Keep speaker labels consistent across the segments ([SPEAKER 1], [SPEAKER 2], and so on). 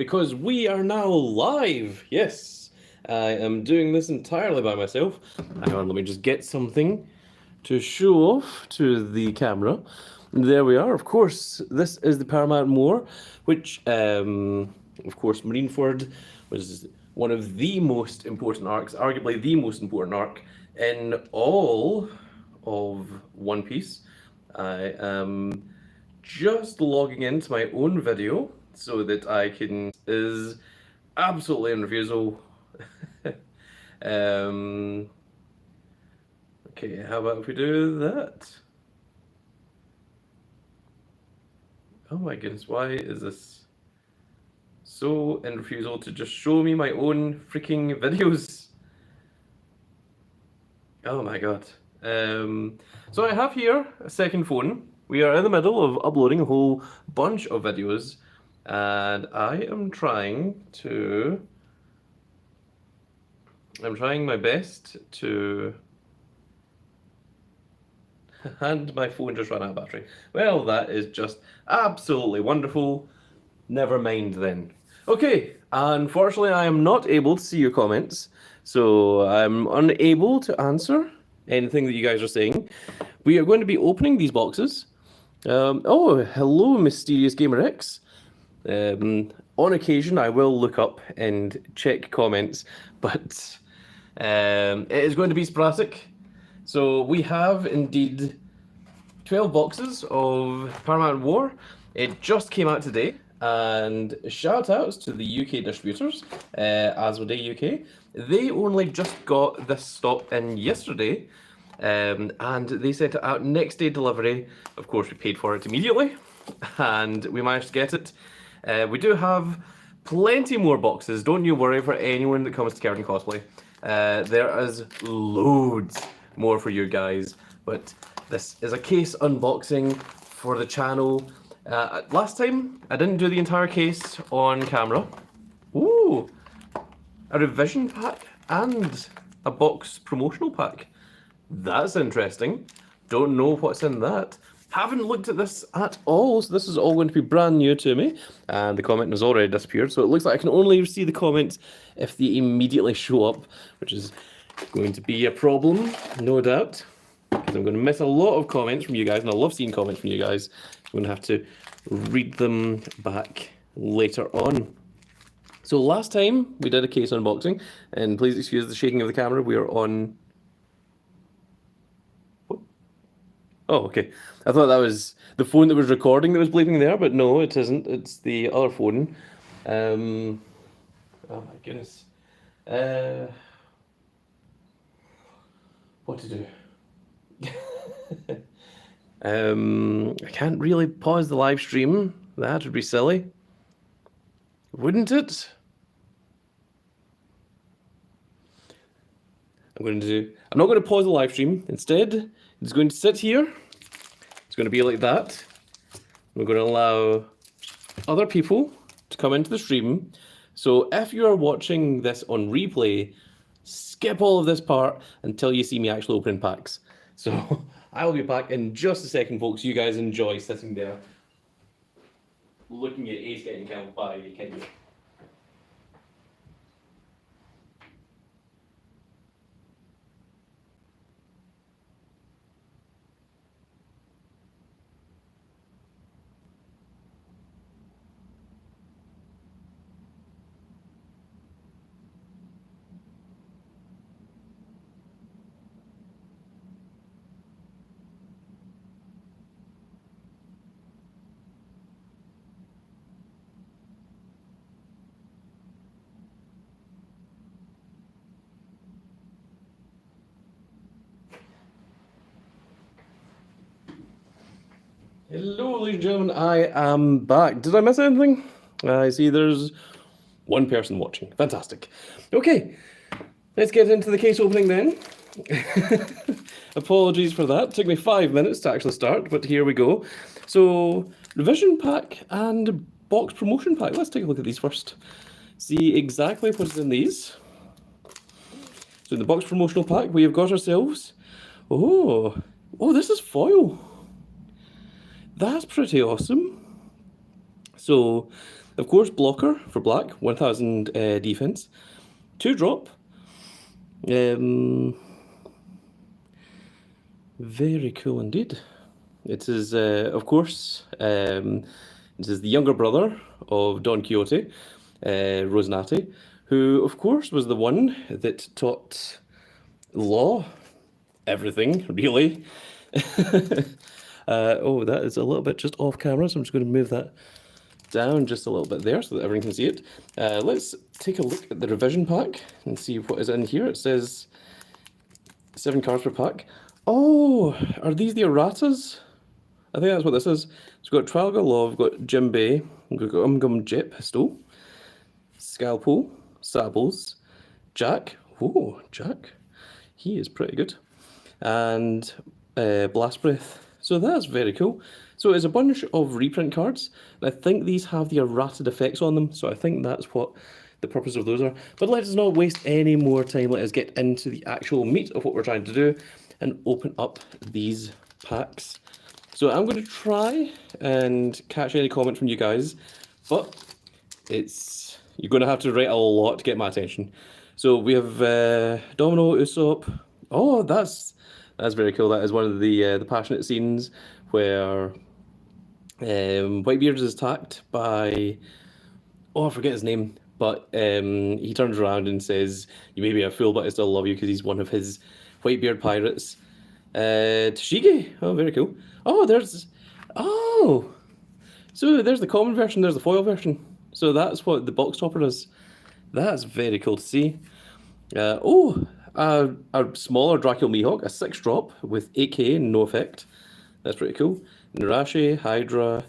[SPEAKER 1] because we are now live. Yes, I am doing this entirely by myself. Hang on, let me just get something to show off to the camera. And there we are. Of course, this is the Paramount War, which, of course, Marineford was one of the most important arcs, arguably the most important arc in all of One Piece. I am just logging into my own video so that I can is absolutely in refusal. Okay, how about if we do that? Oh my goodness, why is this so in refusal to just show me my own freaking videos? Oh my god. So I have here a second phone. We are in the middle of uploading a whole bunch of videos, and I'm trying my best to, and my phone just ran out of battery. Well, that is just absolutely wonderful. Never mind then. Okay, unfortunately I am not able to see your comments, so I'm unable to answer anything that you guys are saying. We are going to be opening these boxes. Oh, hello, Mysterious Gamer X. On occasion, I will look up and check comments, but it is going to be sporadic. So we have indeed 12 boxes of Paramount War. It just came out today, and shout outs to the UK distributors, Asmodee UK. They only just got this stock in yesterday, and they sent it out next day delivery. Of course, we paid for it immediately, and we managed to get it. We do have plenty more boxes, don't you worry, for anyone that comes to Kerrigan Cosplay. There is loads more for you guys, but this is a case unboxing for the channel. Last time, I didn't do the entire case on camera. Ooh, a revision pack and a box promotional pack. That's interesting. Don't know what's in that. Haven't looked at this at all, so this is all going to be brand new to me. And the comment has already disappeared, so it looks like I can only see the comments if they immediately show up, which is going to be a problem, no doubt, because I'm going to miss a lot of comments from you guys, and I love seeing comments from you guys. I'm going to have to read them back later on. So last time we did a case unboxing, and please excuse the shaking of the camera, we are on... Oh, okay. I thought that was the phone that was recording that was bleeping there, but no, it isn't. It's the other phone. Oh my goodness. What to do? I can't really pause the live stream. That would be silly. Wouldn't it? I'm not going to pause the live stream. Instead, it's going to sit here. It's going to be like that. We're going to allow other people to come into the stream. So if you are watching this on replay, skip all of this part until you see me actually opening packs. So I'll be back in just a second, folks. You guys enjoy sitting there looking at Ace getting killed by Kenny. Hello, ladies and gentlemen, I am back. Did I miss anything? I see there's one person watching. Fantastic. Okay, let's get into the case opening then. Apologies for that. It took me 5 minutes to actually start, but here we go. So, revision pack and box promotion pack. Let's take a look at these first. See exactly what's in these. So in the box promotional pack, we have got ourselves... Oh, this is foil. That's pretty awesome. So, Of course, blocker for black, 1000 defense. 2-drop. Very cool indeed. It is, of course, this is the younger brother of Don Quixote, Rosinante, who, of course, was the one that taught law everything, really. Oh, that is a little bit just off camera, so I'm just going to move that down just a little bit there so that everyone can see it. Let's take a look at the revision pack and see what is in here. It says 7 cards per pack. Oh, are these the erratas? I think that's what this is. So we've got Trafalgar Law, we've got Jimbei, we've got Jet Pistol, Scalpel, Sables, Jack. Oh, Jack. He is pretty good. And Blast Breath. So that's very cool. So it's a bunch of reprint cards. And I think these have the errated effects on them. So I think that's what the purpose of those are. But let us not waste any more time. Let us get into the actual meat of what we're trying to do and open up these packs. So I'm going to try and catch any comment from you guys, but you're going to have to write a lot to get my attention. So we have Domino, Usopp. Oh, that's very cool. That is one of the passionate scenes where Whitebeard is attacked by, oh, I forget his name, but he turns around and says, "You may be a fool, but I still love you," because he's one of his Whitebeard pirates. Tashigi. Oh, very cool. Oh, so there's the common version, there's the foil version. So that's what the box topper is. That's very cool to see. A smaller Dracula Mihawk, a 6-drop with 8k and no effect. That's pretty cool. Narashi, Hydra.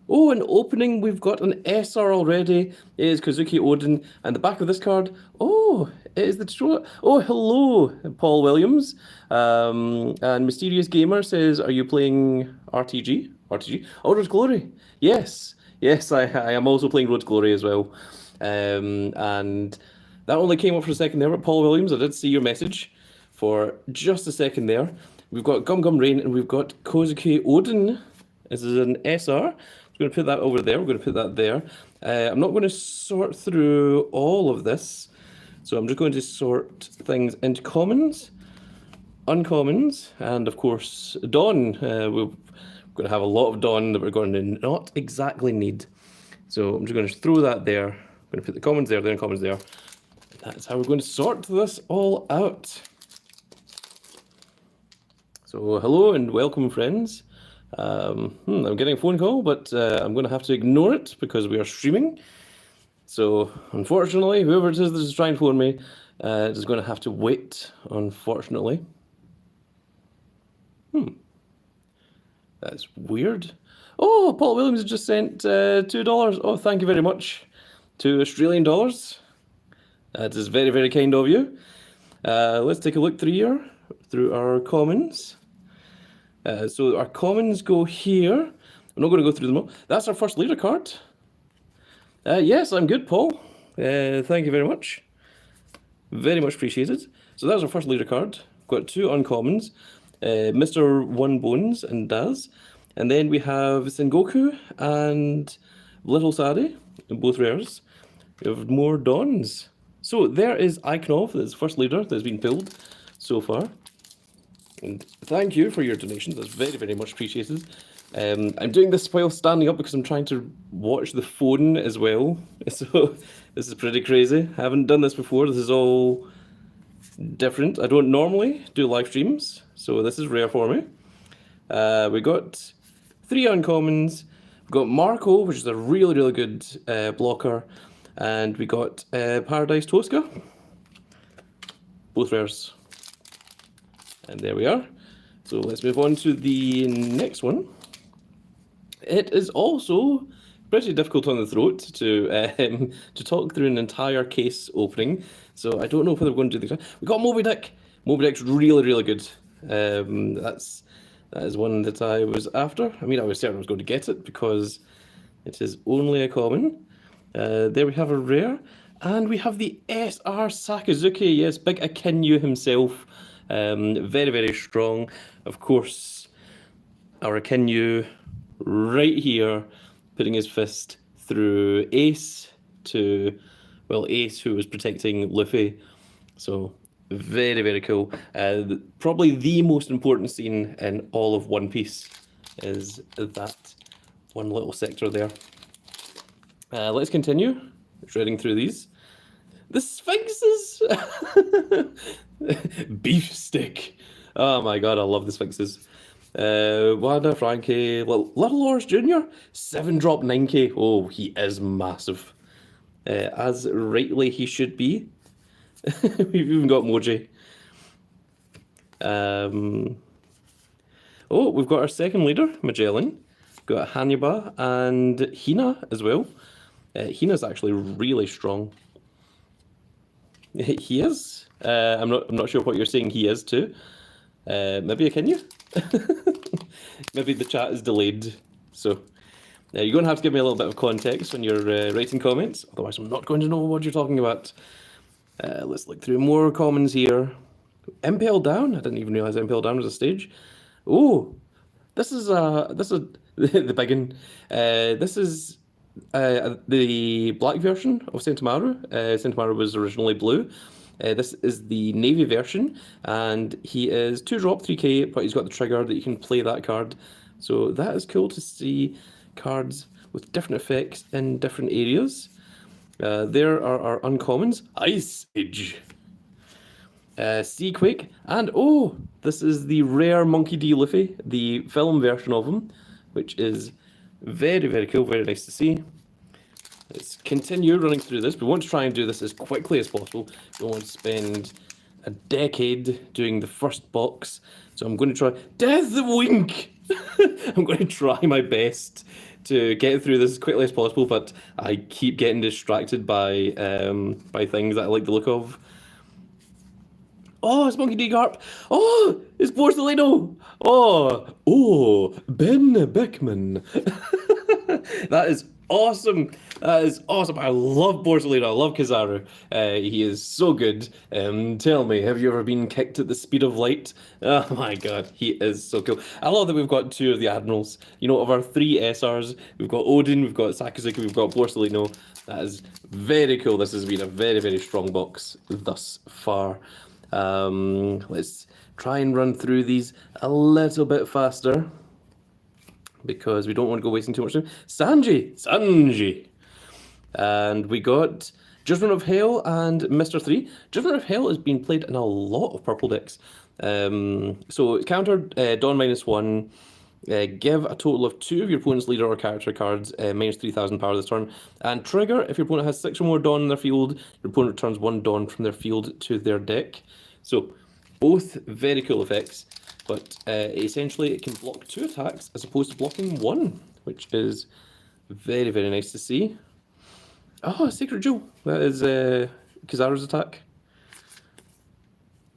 [SPEAKER 1] Oh, an opening, we've got an SR already. It is Kazuki Odin, and the back of this card, oh, it is the destroyer. Oh, hello, Paul Williams. And Mysterious Gamer says, are you playing RTG? Oh, Road to Glory. Yes, I am also playing Road to Glory as well. And that only came up for a second there, but Paul Williams, I did see your message for just a second there. We've got Gum Gum Rain, and we've got Kazuki Odin. This is an SR. I'm going to put that over there. We're going to put that there. I'm not going to sort through all of this. So I'm just going to sort things into commons, uncommons, and of course, Dawn. We're going to have a lot of Dawn that we're going to not exactly need. So I'm just going to throw that there. I'm going to put the commons there, the uncommons there. That's how we're going to sort this all out. So hello and welcome, friends. I'm getting a phone call, but I'm going to have to ignore it because we are streaming. So, unfortunately, whoever it is that is trying to phone me is going to have to wait, unfortunately. That's weird. Oh, Paul Williams has just sent $2. Oh, thank you very much. 2 Australian dollars. That is very, very kind of you. Let's take a look through our commons. So our commons go here. I'm not going to go through them all. That's our first leader card. Yes, I'm good, Paul. Thank you very much. Very much appreciated. So that's our first leader card. We've got 2 uncommons. Mr. One Bones and Daz. And then we have Sengoku and Little Sadie, both rares. We have more Dons. So there is Ikonov, that's the first leader that's been pulled so far. And thank you for your donations. That's very, very much appreciated. I'm doing this while standing up because I'm trying to watch the phone as well. So this is pretty crazy. I haven't done this before. This is all different. I don't normally do live streams, so this is rare for me. We got 3 uncommons. We got Marco, which is a really, really good blocker. And we got Paradise Tosca. Both rares. And there we are. So let's move on to the next one. It is also pretty difficult on the throat to talk through an entire case opening. So I don't know whether we're going to do this. We got Moby Dick. Moby Dick's really, really good. That is one that I was after. I mean, I was certain I was going to get it because it is only a common. There we have a rare. And we have the SR Sakazuki. Yes, big Akinyu himself. Very, very strong. Of course, our Akinyu right here, putting his fist through Ace to, well, Ace, who was protecting Luffy. So very, very cool. Probably the most important scene in all of One Piece is that one little sector there. Let's continue shredding through these. The Sphinxes! Beef stick. Oh my god, I love the Sphinxes. Wanda, Frankie, Little Horse Jr., 7-drop 9k. Oh, he is massive. As rightly he should be. We've even got Moji. Oh, we've got our second leader, Magellan. We've got Hannibal and Hina as well. Hina's actually really strong. He is. I'm not sure what you're saying he is too. Maybe can you? Maybe the chat is delayed. So you're going to have to give me a little bit of context when you're writing comments. Otherwise, I'm not going to know what you're talking about. Let's look through more comments here. Impale Down? I didn't even realize Impale Down was a stage. Oh, this is the big one. This is the black version of Sentomaru. Sentomaru was originally blue. This is the navy version, and he is 2-drop 3k, but he's got the trigger that you can play that card. So that is cool to see cards with different effects in different areas. There are our uncommons. Ice Age, Seaquake, and oh, this is the rare Monkey D. Luffy, the film version of him, which is very, very cool, very nice to see. Let's continue running through this. We want to try and do this as quickly as possible. We don't want to spend a decade doing the first box. So I'm going to try... Death Wink! I'm going to try my best to get through this as quickly as possible, but I keep getting distracted by things that I like the look of. Oh, it's Monkey D. Garp. Oh, it's Borsalino. Oh, Ben Beckman. That is awesome. That is awesome. I love Borsalino. I love Kizaru. He is so good. Tell me, have you ever been kicked at the speed of light? Oh my god, he is so cool. I love that we've got 2 of the admirals. You know, of our 3 SRs, we've got Odin, we've got Sakazuki, we've got Borsalino. That is very cool. This has been a very, very strong box thus far. Let's try and run through these a little bit faster, because we don't want to go wasting too much time. Sanji! And we got Judgment of Hell and Mr. 3. Judgment of Hell has been played in a lot of purple decks. So counter Dawn -1, give a total of 2 of your opponent's leader or character cards minus 3,000 power this turn. And trigger, if your opponent has 6 or more Dawn in their field, your opponent returns 1 Dawn from their field to their deck. So both very cool effects. But essentially it can block 2 attacks as opposed to blocking 1, which is very, very nice to see. Oh, Sacred Jewel. That is Kizaru's attack.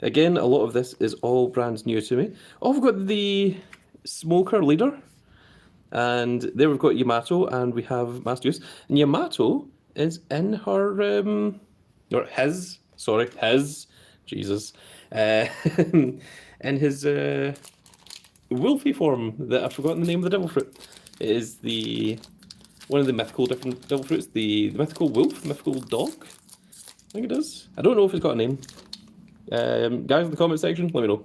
[SPEAKER 1] Again, a lot of this is all brand new to me. Oh, we've got the Smoker leader. And there we've got Yamato, and we have Master Use. And Yamato is in her... or his. Jesus. In his wolfy form, that I've forgotten the name of the devil fruit. It is one of the mythical different devil fruits, the mythical wolf, mythical dog. I think it is. I don't know if it's got a name. Guys in the comment section, let me know.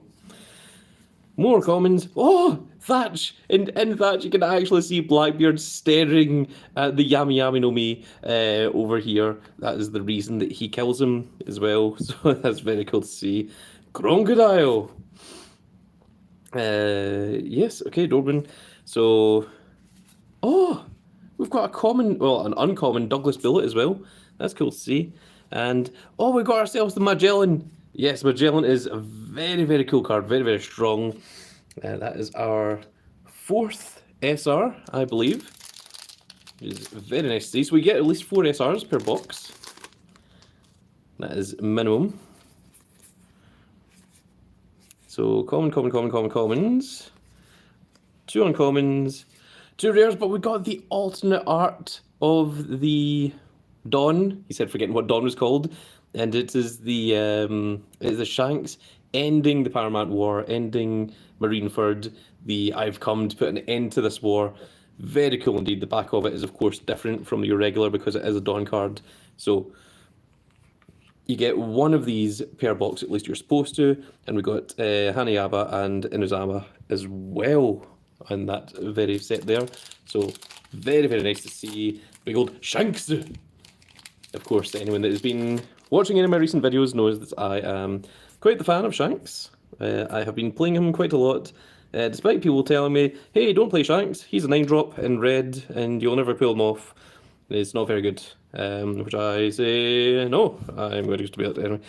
[SPEAKER 1] More comments. Oh, Thatch! In Thatch, you can actually see Blackbeard staring at the Yami Yami no Mi over here. That is the reason that he kills him as well. So that's very cool to see. Crocodile! Yes, okay, Dorbin. So, oh, we've got an uncommon Douglas Bullet as well. That's cool to see. And, oh, we got ourselves the Magellan. Yes, Magellan is a very, very cool card. Very, very strong. That is our 4th SR, I believe. Which is very nice to see. So we get at least 4 SRs per box. That is minimum. So commons. 2 uncommons, 2 rares, but we got the alternate art of the Dawn. He said forgetting what Dawn was called. And it is the Shanks ending the Paramount War, ending Marineford, the I've come to put an end to this war. Very cool indeed. The back of it is, of course, different from your regular because it is a Dawn card. So you get one of these per box, at least you're supposed to. And we got Hanayaba and Inuzama as well on that very set there. So very, very nice to see big old Shanks. Of course, anyone that has been watching any of my recent videos knows that I am quite the fan of Shanks. I have been playing him quite a lot, despite people telling me, hey, don't play Shanks, he's a 9-drop in red and you'll never pull him off. It's not very good. Which I say, no, I'm going to be able to anyway.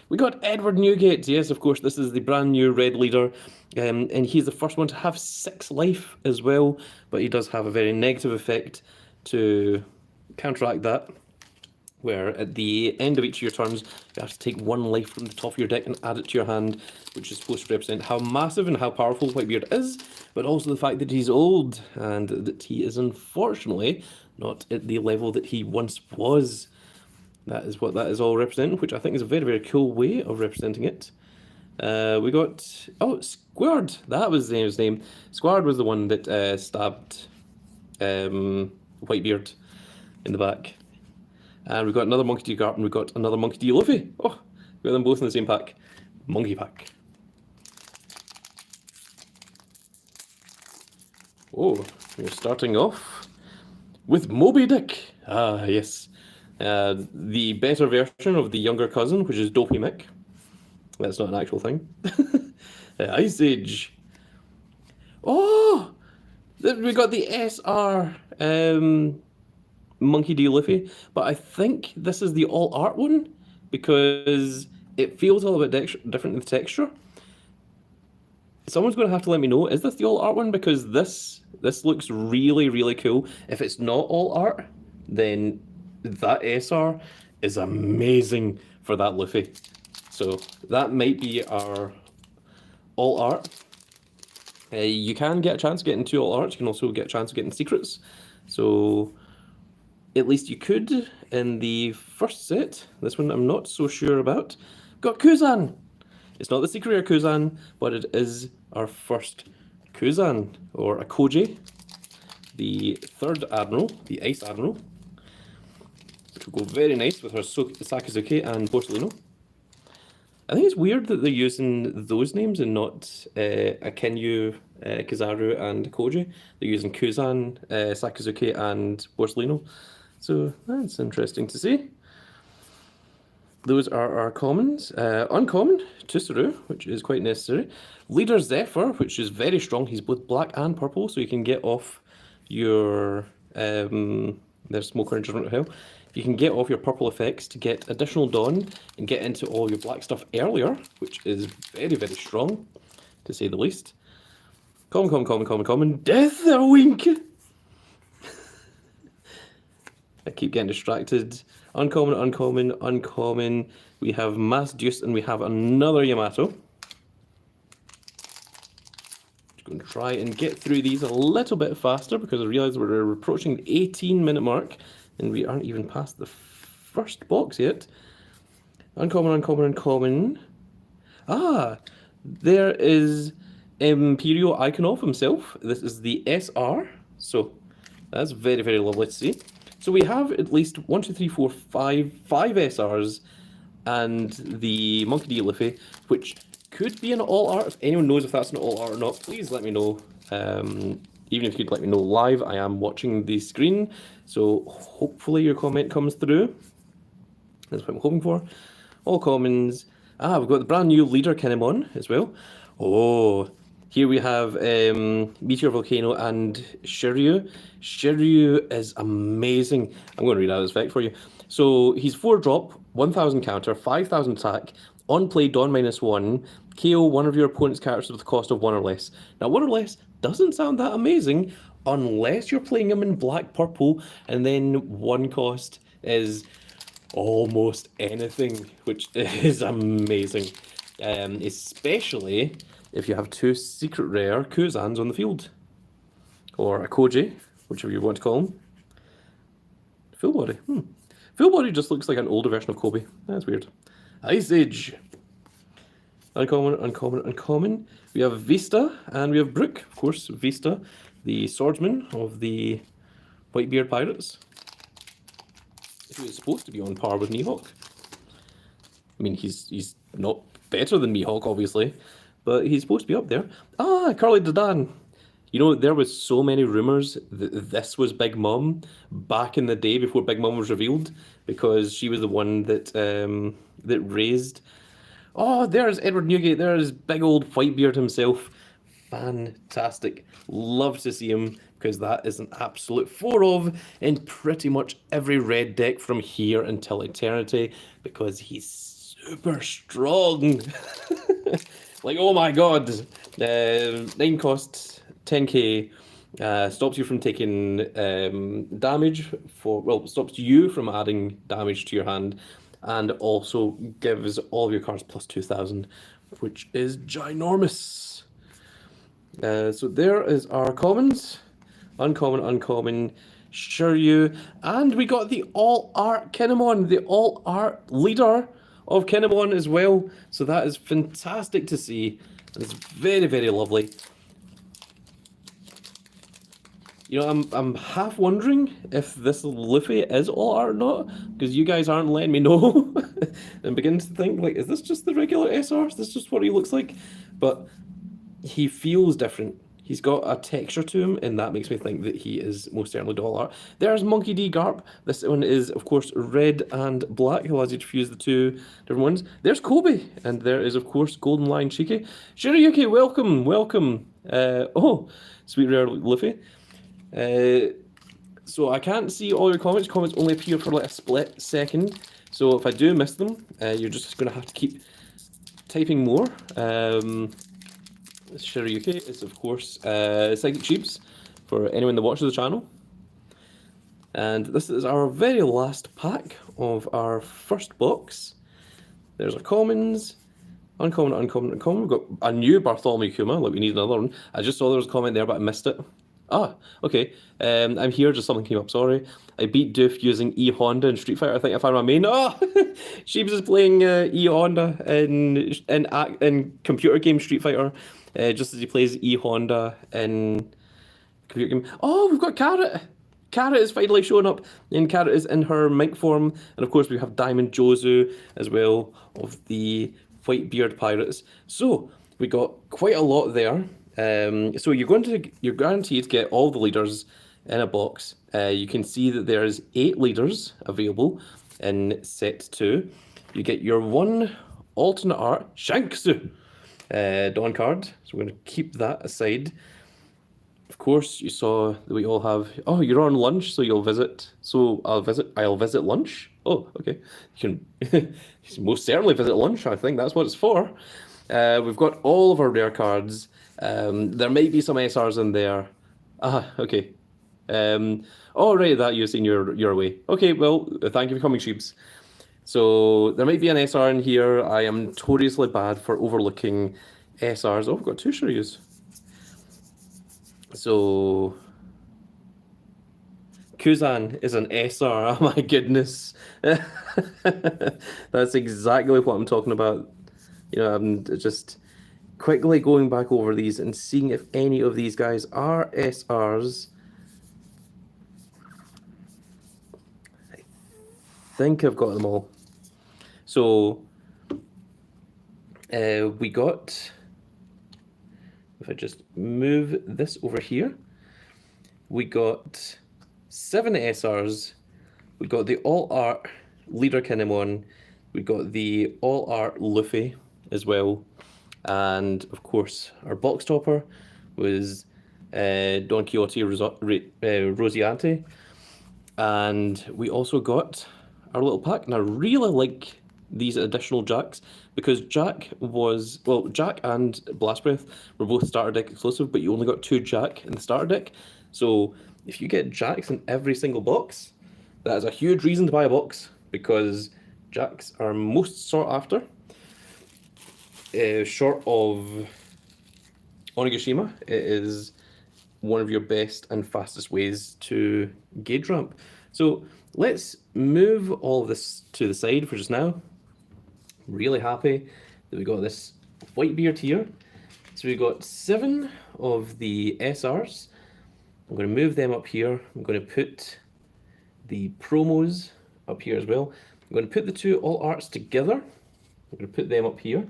[SPEAKER 1] We got Edward Newgate. Yes, of course, this is the brand new red leader. And he's the first one to have 6 life as well, but he does have a very negative effect to counteract that, where at the end of each of your turns, you have to take 1 life from the top of your deck and add it to your hand, which is supposed to represent how massive and how powerful Whitebeard is, but also the fact that he's old, and that he is unfortunately not at the level that he once was. That is what that is all representing, which I think is a very, very cool way of representing it. We got, oh, Squared, that was his name. Squared was the one that stabbed Whitebeard in the back. And we've got another Monkey D. Garp, and we've got another Monkey D. Luffy. Oh, we got them both in the same pack. Monkey pack. Oh, we're starting off with Moby Dick. Ah, yes. The better version of the younger cousin, which is Dopey Mick. That's not an actual thing. Ice Age. Oh! We got the SR Monkey D. Luffy, but I think this is the all art one because it feels a little bit different in the texture. Someone's going to have to let me know, is this the all art one? Because this looks really, really cool. If it's not all art, then that SR is amazing for that Luffy. So that might be our all art. You can get a chance of getting 2 all arts. You can also get a chance of getting secrets. So at least you could in the first set. This one I'm not so sure about. Got Kuzan. It's not the secret rare Kuzan, but it is our first Kuzan, or a Koji, the 3rd Admiral, the Ice Admiral, which will go very nice with her Sakazuki and Borsellino. I think it's weird that they're using those names and not Akinyu, Kizaru, and Koji. They're using Kuzan, Sakazuki, and Borsellino. So that's interesting to see. Those are our commons. Uncommon, Tusuru, which is quite necessary. Leader Zephyr, which is very strong. He's both black and purple, so you can get off your... there's Smoker and Judgment of Hell. You can get off your purple effects to get additional Dawn and get into all your black stuff earlier, which is very, very strong, to say the least. Common. Death a wink! I keep getting distracted. Uncommon. We have Mass Deuce and we have another Yamato. Just going to try and get through these a little bit faster because I realise we're approaching the 18-minute mark and we aren't even past the first box yet. Uncommon. Ah, there is Imperial Iconov himself. This is the SR, so that's very, very lovely to see. So we have at least 1, 2, 3, 4, 5 SRs and the Monkey D. Luffy, which could be an all art. If anyone knows if that's an all art or not, please let me know. Even if you'd let me know live, I am watching the screen, so hopefully your comment comes through. That's what I'm hoping for. All commons. Ah, we've got the brand new Leader Kinemon as well. Oh, here we have Meteor Volcano and Shiryu. Shiryu is amazing. I'm going to read out his effect for you. So he's 4-drop, 1000 counter, 5000 attack, on play Dawn -1, KO one of your opponent's characters with the cost of 1 or less. Now 1 or less doesn't sound that amazing unless you're playing him in black purple and then 1 cost is almost anything, which is amazing. Especially if you have 2 secret rare Kuzans on the field. Or a Koji, whichever you want to call him. Full body. Full body just looks like an older version of Kobe. That's weird. Ice Age. Uncommon. We have Vista and we have Brook. Of course, Vista. the swordsman of the Whitebeard Pirates, who is supposed to be on par with Mihawk. I mean, he's not better than Mihawk, obviously, but he's supposed to be up there. Ah, Carly Dadan. You know, there was so many rumors that this was Big Mom back in the day before Big Mom was revealed, because she was the one that that raised. Oh, there's Edward Newgate. There's big old Whitebeard himself. Fantastic. Love to see him, because that is an absolute 4 of in pretty much every red deck from here until eternity, because he's super strong. Like, oh my god. 9 costs, 10k. Stops you from taking damage for, well, stops you from adding damage to your hand, and also gives all of your cards plus 2,000, which is ginormous. So there is our commons. Uncommon, Shiryu, and we got the all-art Kinemon, the all-art leader of Kinemon as well. So that is fantastic to see, and it's very, very lovely. You know, I'm half wondering if this Luffy is all art or not, because you guys aren't letting me know. And begin to think, like, is this just the regular SR? Is this just what he looks like? But he feels different. He's got a texture to him, and that makes me think that he is most certainly all art. There's Monkey D. Garp. This one is, of course, red and black. It allows you to fuse the two different ones. There's Kobe, and there is, of course, Golden Lion Shiki. Shirayuki, welcome. Oh, sweet rare Luffy. So I can't see all your comments. Comments only appear for like a split second. So if I do miss them, you're just going to have to keep typing more. Shirayuki is, of course, Psychic Sheeps for anyone that watches the channel. And this is our very last pack of our first box. There's our commons. Uncommon. We've got a new Bartholomew Kuma, like we need another one. I just saw there was a comment there, but I missed it. Ah, okay. I'm here, just something came up, sorry. I beat Doof using E Honda in Street Fighter. I think I found my main. Oh, Sheebs is playing E Honda in computer game Street Fighter, just as he plays E Honda in computer game. Oh, we've got Carrot. Carrot is finally showing up, and Carrot is in her mink form. And of course, we have Diamond Jozu as well of the Whitebeard Pirates. So we got quite a lot there. So you're guaranteed to get all the leaders in a box. You can see that there's 8 leaders available in set 2. You get your 1 alternate art Shanksu Dawn card. So we're going to keep that aside. Of course, you saw that we all have. Oh, you're on lunch, so you'll visit. So I'll visit lunch. Oh, okay. You can most certainly visit lunch. I think that's what it's for. We've got all of our rare cards. There might be some SRs in there. Ah, okay. Oh, right, that you've seen your way. Okay, well, thank you for coming, Sheeps. So there might be an SR in here. I am notoriously bad for overlooking SRs. Oh, we've got 2 Shiryus. So Kuzan is an SR. Oh my goodness. That's exactly what I'm talking about. You know, I'm just quickly going back over these and seeing if any of these guys are SRs. I think I've got them all. So we got, if I just move this over here, we got 7 SRs. We got the all art leader Kinemon. We got the all art Luffy as well. And of course, our box topper was Don Quixote Rosiante. And we also got our little pack. And I really like these additional Jacks, because Jack and Blast Breath were both starter deck exclusive, but you only got 2 Jack in the starter deck. So if you get Jacks in every single box, that is a huge reason to buy a box, because Jacks are most sought after. Short of Onigashima, it is one of your best and fastest ways to gauge ramp. So let's move all of this to the side for just now. Really happy that we got this Whitebeard here. So we got 7 of the SRs. I'm going to move them up here. I'm going to put the promos up here as well. I'm going to put the two all arts together. I'm going to put them up here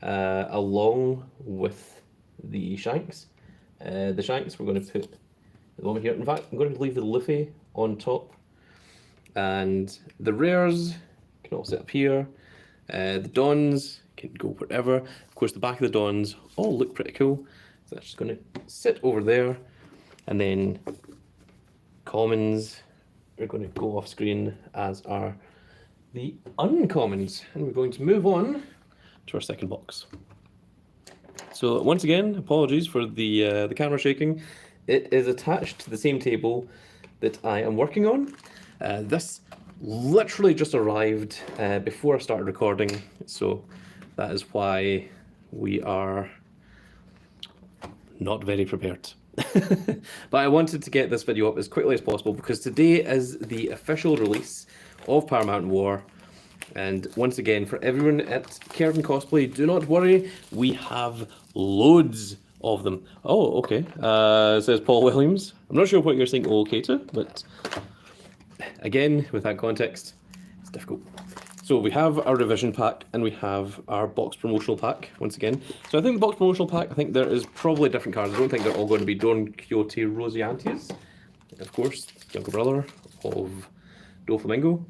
[SPEAKER 1] along with the shanks. The shanks we're going to put the one here. In fact, I'm going to leave the Liffey on top. And the rares can all sit up here. The dons can go wherever. Of course, the back of the dons all look pretty cool. So that's just going to sit over there. And then commons are going to go off screen, as are the uncommons. And we're going to move on to our second box. So once again, apologies for the camera shaking. It is attached to the same table that I am working on. This literally just arrived before I started recording, so that is why we are not very prepared. But I wanted to get this video up as quickly as possible because today is the official release of Paramount War. And once again, for everyone at Kerrigan Cosplay, do not worry, we have loads of them. Oh, okay, says Paul Williams. I'm not sure what you're saying okay to, but again, with that context, it's difficult. So we have our revision pack and we have our box promotional pack once again. So I think the box promotional pack, I think there is probably different cards. I don't think they're all going to be Don Quixote Roseantes. Of course, younger brother of Doflamingo.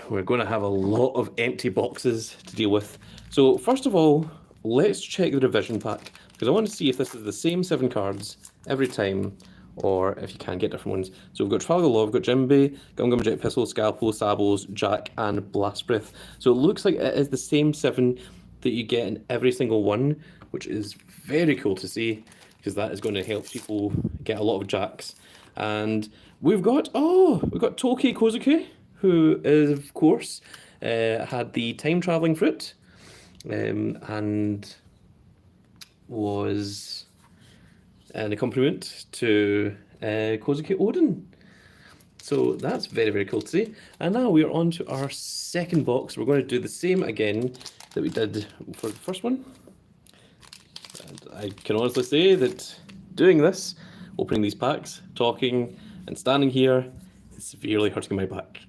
[SPEAKER 1] We're going to have a lot of empty boxes to deal with. So first of all, let's check the revision pack because I want to see if this is the same 7 cards every time or if you can get different ones. So we've got Trafalgar Law, we've got Jimbe, Gum Gum Jet Pistol, Scalpo, Sables, Jack and Blast Breath. So it looks like it is the same 7 that you get in every single one, which is very cool to see because that is going to help people get a lot of Jacks. And we've got Toki Kozuki, who is, of course, had the time traveling fruit and was an accompaniment to Kozuki Odin. So that's very, very cool to see. And now we are on to our second box. We're going to do the same again that we did for the first one. And I can honestly say that doing this, opening these packs, talking and standing here, is severely hurting my back.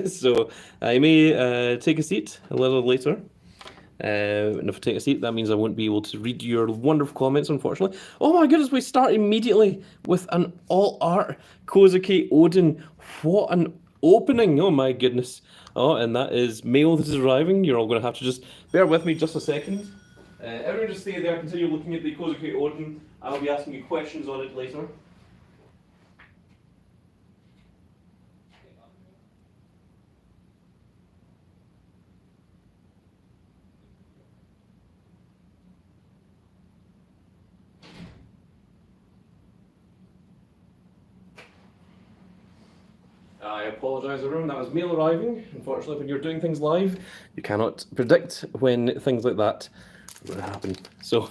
[SPEAKER 1] So I may take a seat a little later. And if I take a seat, that means I won't be able to read your wonderful comments, unfortunately. Oh my goodness, we start immediately with an all-art Kozuki Odin. What an opening, oh my goodness. Oh, and that is mail that is arriving. You're all going to have to just bear with me just a second. Everyone just stay there, continue looking at the Kozuki Odin. I'll be asking you questions on it later. I apologise everyone, that was mail arriving. Unfortunately, when you're doing things live, you cannot predict when things like that are going to happen. So,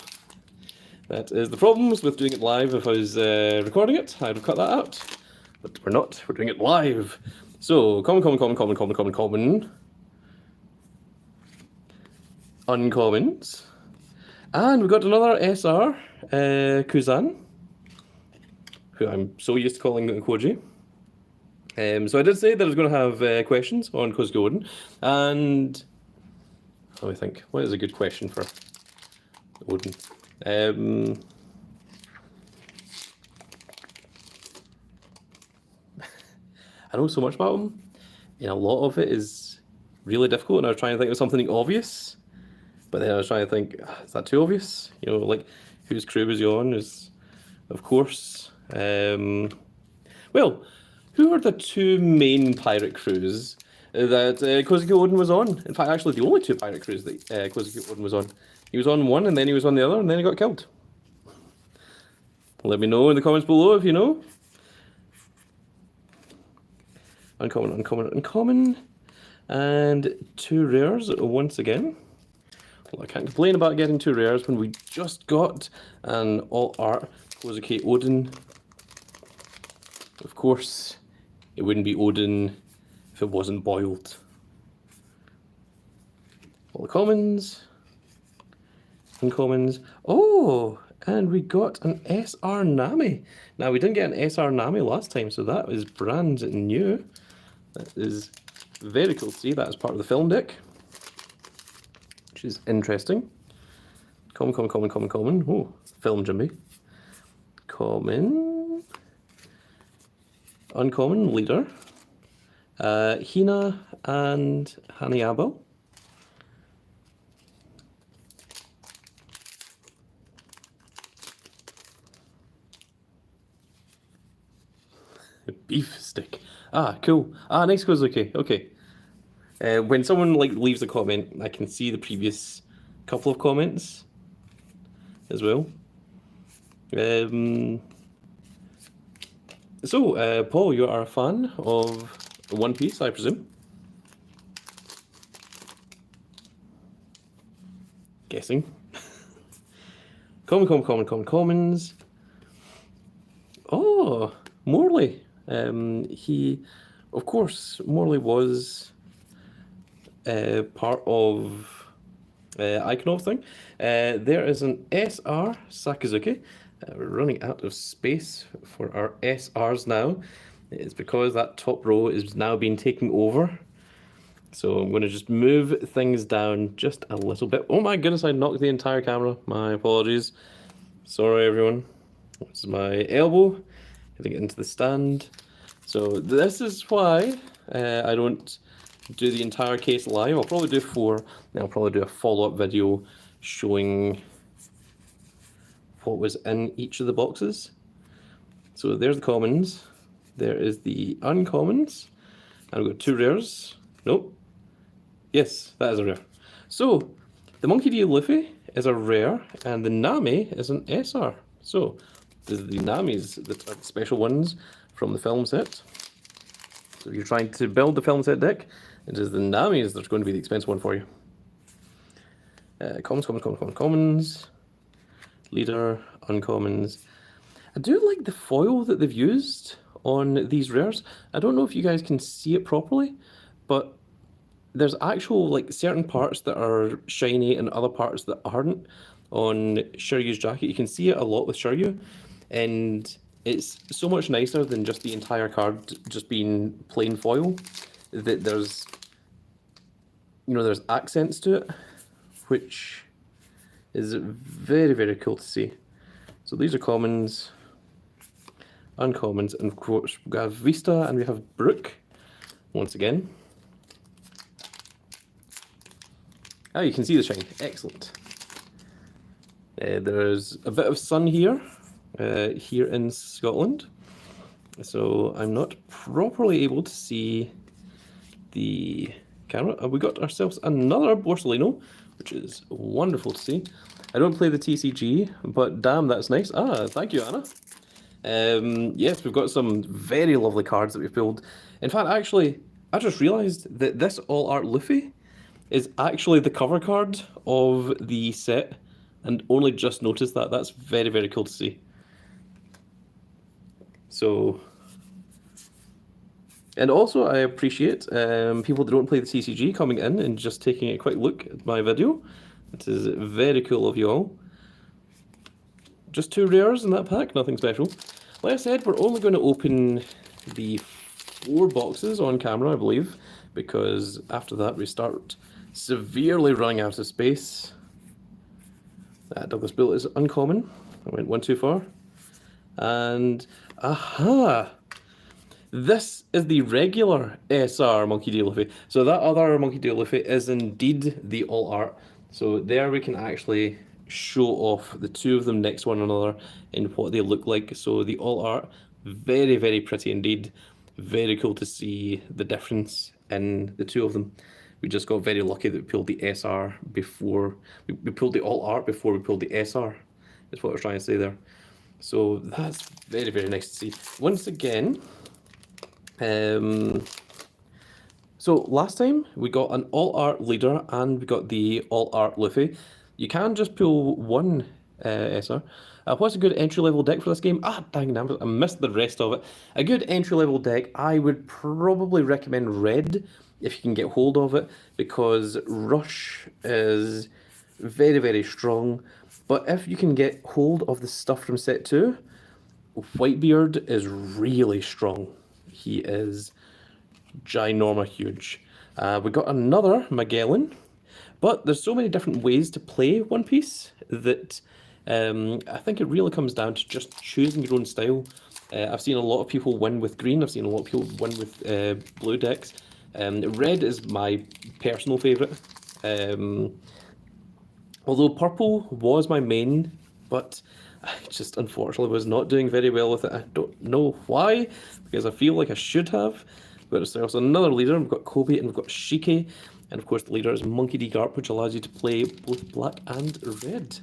[SPEAKER 1] that is the problems with doing it live. If I was recording it, I'd have cut that out. But we're not, we're doing it live. So, common. Uncommons. And we've got another SR, Kuzan, who I'm so used to calling Koji. So I did say that I was going to have questions on Kozuki Odin, and let me think, what is a good question for Odin? I know so much about him, and a lot of it is really difficult, and I was trying to think of something obvious, but then I was trying to think, is that too obvious? You know, like, whose crew was he on? Is, of course, well, who are the 2 main pirate crews that Kozuki Odin was on? In fact, actually, the only 2 pirate crews that Kozuki Odin was on. He was on one, and then he was on the other, and then he got killed. Let me know in the comments below if you know. Uncommon. And 2 rares once again. Well, I can't complain about getting 2 rares when we just got an all-art Kozuki Odin. Of course, it wouldn't be Odin if it wasn't boiled. All the commons, uncommons. Oh, And we got an SR Nami. Now, we didn't get an SR Nami last time, so that is brand new. That is very cool to see. That is part of the film deck, which is interesting. Common. Oh, film Jimmy. Common. Uncommon, leader. Hina and Haniabel. Beef stick. Ah, cool. Ah, nice goes okay. Okay. When someone like leaves a comment, I can see the previous couple of comments as well. So, Paul, you are a fan of One Piece, I presume? Guessing. Commons. Oh, Morley. Of course, Morley was part of Iconov thing. There is an SR Sakazuki. We're running out of space for our SRs now. It's because that top row is now being taken over. So I'm going to just move things down just a little bit. Oh my goodness, I knocked the entire camera. My apologies. Sorry, everyone. This is my elbow hitting it into the stand. So this is why I don't do the entire case live. I'll probably do 4, and I'll probably do a follow-up video showing what was in each of the boxes. So there's the commons. There is the uncommons. And we've got 2 rares. Nope. Yes, that is a rare. So the Monkey D. Luffy is a rare, and the Nami is an SR. So the Namis that are the special ones from the film set. So if you're trying to build the film set deck, it is the Namis that's going to be the expensive one for you. Commons. Leader, uncommons. I do like the foil that they've used on these rares. I don't know if you guys can see it properly, but there's actual like certain parts that are shiny and other parts that aren't on Shiryu's jacket. You can see it a lot with Shiryu, and it's so much nicer than just the entire card just being plain foil. That there's accents to it, which is very cool to see. So these are commons, uncommons, and of course we have Vista and we have Brook once again. Ah, you can see the shine. Excellent. There's a bit of sun here in Scotland, so I'm not properly able to see the camera. We got ourselves another Borsalino, which is wonderful to see. I don't play the TCG, but damn, that's nice. Ah, thank you, Anna. Yes, we've got some very lovely cards that we've pulled. In fact, actually, I just realised that this All Art Luffy is actually the cover card of the set, and only just noticed that. That's very cool to see. So, and also I appreciate people that don't play the TCG coming in and just taking a quick look at my video. It is very cool of you all. Just 2 rares in that pack, nothing special. Like I said, we're only going to open the 4 boxes on camera, I believe, because after that we start severely running out of space. Douglas Bullet is uncommon. I went 1 too far. And, aha! This is the regular SR Monkey D. Luffy. So that other Monkey D. Luffy is indeed the All Art. So there we can actually show off the 2 of them next to one another and what they look like. So the All Art, very pretty indeed. Very cool to see the difference in the 2 of them. We just got very lucky that we pulled the SR before we pulled the All Art before we pulled the SR. Is what I was trying to say there. So that's very nice to see. Once again, so last time we got an All Art leader and we got the All Art Luffy. You can just pull 1 SR. What's a good entry-level deck for this game? Ah, dang, I missed the rest of it. A good entry-level deck, I would probably recommend Red, if you can get hold of it, because Rush is very strong. But if you can get hold of the stuff from set 2, Whitebeard is really strong. He is ginorma huge. We got another Magellan, but there's so many different ways to play One Piece that I think it really comes down to just choosing your own style. I've seen a lot of people win with green. I've seen a lot of people win with blue decks. Red is my personal favourite. Although purple was my main, but I just unfortunately was not doing very well with it. I don't know why, because I feel like I should have. But there's another leader. We've got Kobe and we've got Shike. And of course the leader is Monkey D. Garp, which allows you to play both black and red.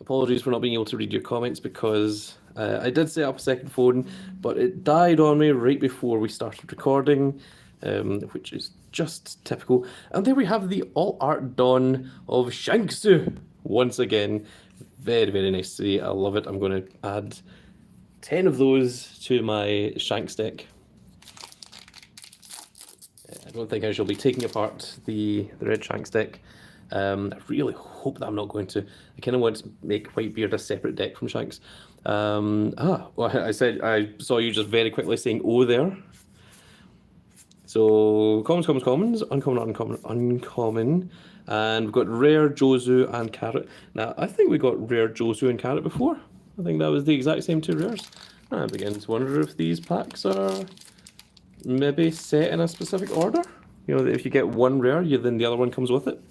[SPEAKER 1] Apologies for not being able to read your comments because I did set up a second phone, but it died on me right before we started recording, which is just typical. And there we have the All Art Dawn of Shanksu once again. Very, very nice to see. I love it. I'm going to add 10 of those to my Shanks deck. I don't think I shall be taking apart the red Shanks deck. I really hope that I'm not going to. I kind of want to make Whitebeard a separate deck from Shanks. Well, I saw you just very quickly saying "oh" there. So commons, uncommon, and we've got rare Jozu and Carrot. Now I think we got rare Jozu and Carrot before. I think that was the exact same 2 rares. I begin to wonder if these packs are maybe set in a specific order. You know, if you get one rare, then the other one comes with it.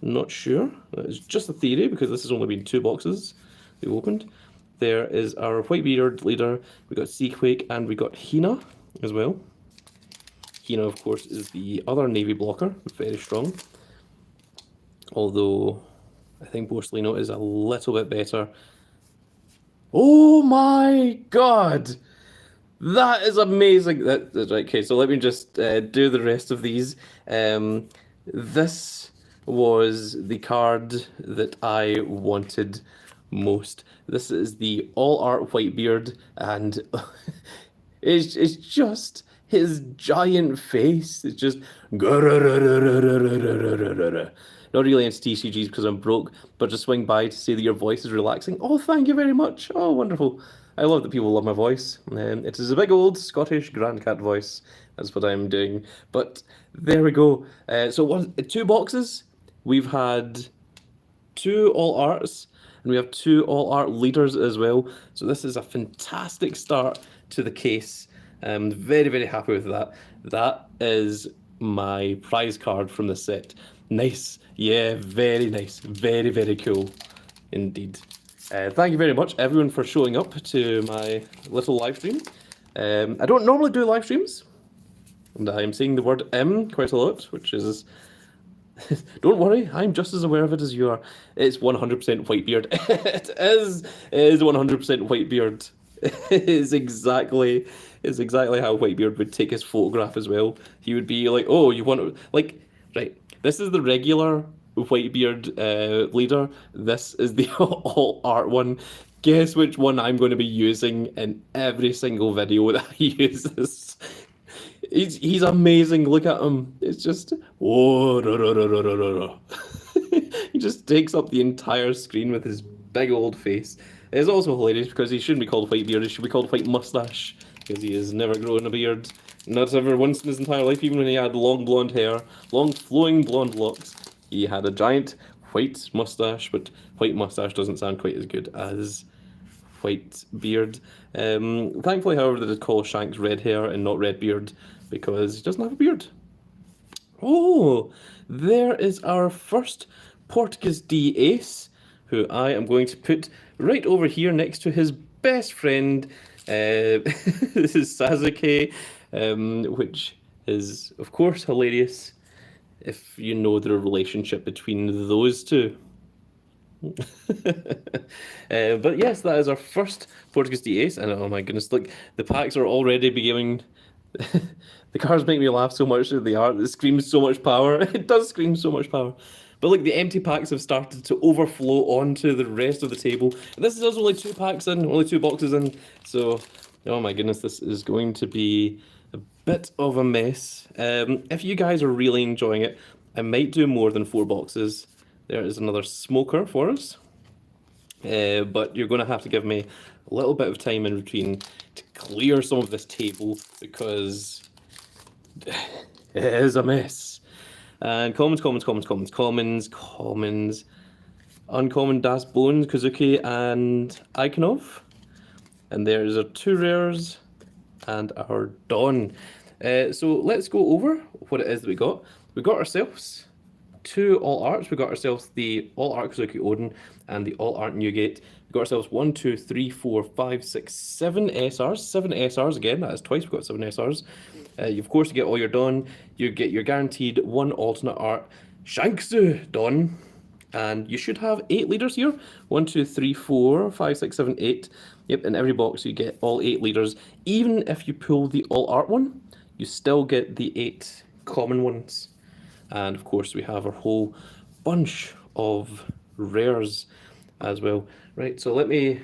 [SPEAKER 1] Not sure. It's just a theory because this has only been 2 boxes we opened. There is our Whitebeard leader. We got Seaquake and we got Hina as well. Hina, of course, is the other navy blocker, very strong. Although I think Borsalino is a little bit better. Oh my god! That is amazing. That's right. Okay, so let me just do the rest of these. This was the card that I wanted most. This is the All Art Whitebeard, and it's just his giant face. It's just not really into TCGs because I'm broke, but just swing by to say that your voice is relaxing. Oh, thank you very much. Oh, wonderful. I love that people love my voice. It is a big old Scottish Grand Cat voice. That's what I'm doing. But there we go. So 2 boxes. We've had 2 All Arts, and we have 2 All Art leaders as well. So this is a fantastic start to the case. I'm very, very happy with that. That is my prize card from the set. Nice. Yeah, very nice. Very, very cool indeed. Thank you very much, everyone, for showing up to my little live stream. I don't normally do live streams, and I'm saying the word M quite a lot, which is... Don't worry, I'm just as aware of it as you are. It's 100% Whitebeard. It is 100% Whitebeard. It is exactly how Whitebeard would take his photograph as well. He would be like, oh, you want to... Like, right, this is the regular Whitebeard leader. This is the All Art one. Guess which one I'm going to be using in every single video that I use this. He's amazing. Look at him. It's just he just takes up the entire screen with his big old face. It's also hilarious because he shouldn't be called Whitebeard. He should be called White Mustache because he has never grown a beard. Not ever once in his entire life. Even when he had long blonde hair, long flowing blonde locks, he had a giant white mustache. But White Mustache doesn't sound quite as good as white beard. Thankfully, however, that it's called Shanks red hair and not red beard because he doesn't have a beard. Oh, there is our first Portuguese D ace, who I am going to put right over here next to his best friend. This is Sasuke, which is, of course, hilarious if you know the relationship between those two. But yes, that is our first Portuguese D ace, and oh my goodness, look, the packs are already beginning. The cards make me laugh so much that they are. It screams so much power. It does scream so much power. But look, the empty packs have started to overflow onto the rest of the table. And this is also only 2 packs in, only 2 boxes in. So, oh my goodness, this is going to be a bit of a mess. If you guys are really enjoying it, I might do more than 4 boxes. There is another smoker for us. But you're going to have to give me a little bit of time in between to clear some of this table because it is a mess. And commons, uncommon Das Bones, Kazuki, and Ikonov. And there's our 2 rares and our Dawn. So let's go over what it is that we got. We got ourselves 2 all arts. We got ourselves the all art Kazuki Odin and the all art Newgate. We got ourselves 1, 2, 3, 4, 5, 6, 7 SRs. 7 SRs again. That is twice. We got 7 SRs. Of course, you get all your Dawn. You get your guaranteed 1 alternate art Shanksu Dawn. And you should have 8 leaders here. 1, 2, 3, 4, 5, 6, 7, 8. Yep, in every box you get all 8 leaders. Even if you pull the all art one, you still get the 8 common ones. And of course we have our whole bunch of rares as well. Right, so let me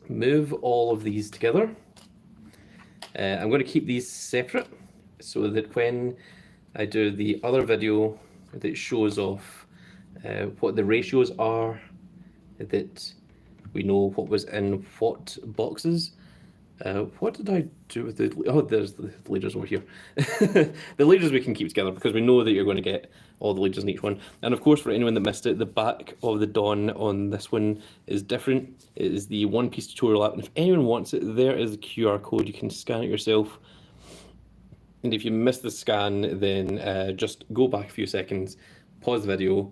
[SPEAKER 1] move all of these together. I'm going to keep these separate so that when I do the other video that shows off what the ratios are, that we know what was in what boxes. What did I do with the... Oh, there's the leaders over here. The leaders we can keep together because we know that you're going to get all the leaders in each one. And of course, for anyone that missed it, the back of the Dawn on this one is different. It is the one-piece tutorial app. And if anyone wants it, there is the QR code. You can scan it yourself. And if you miss the scan, then just go back a few seconds, pause the video.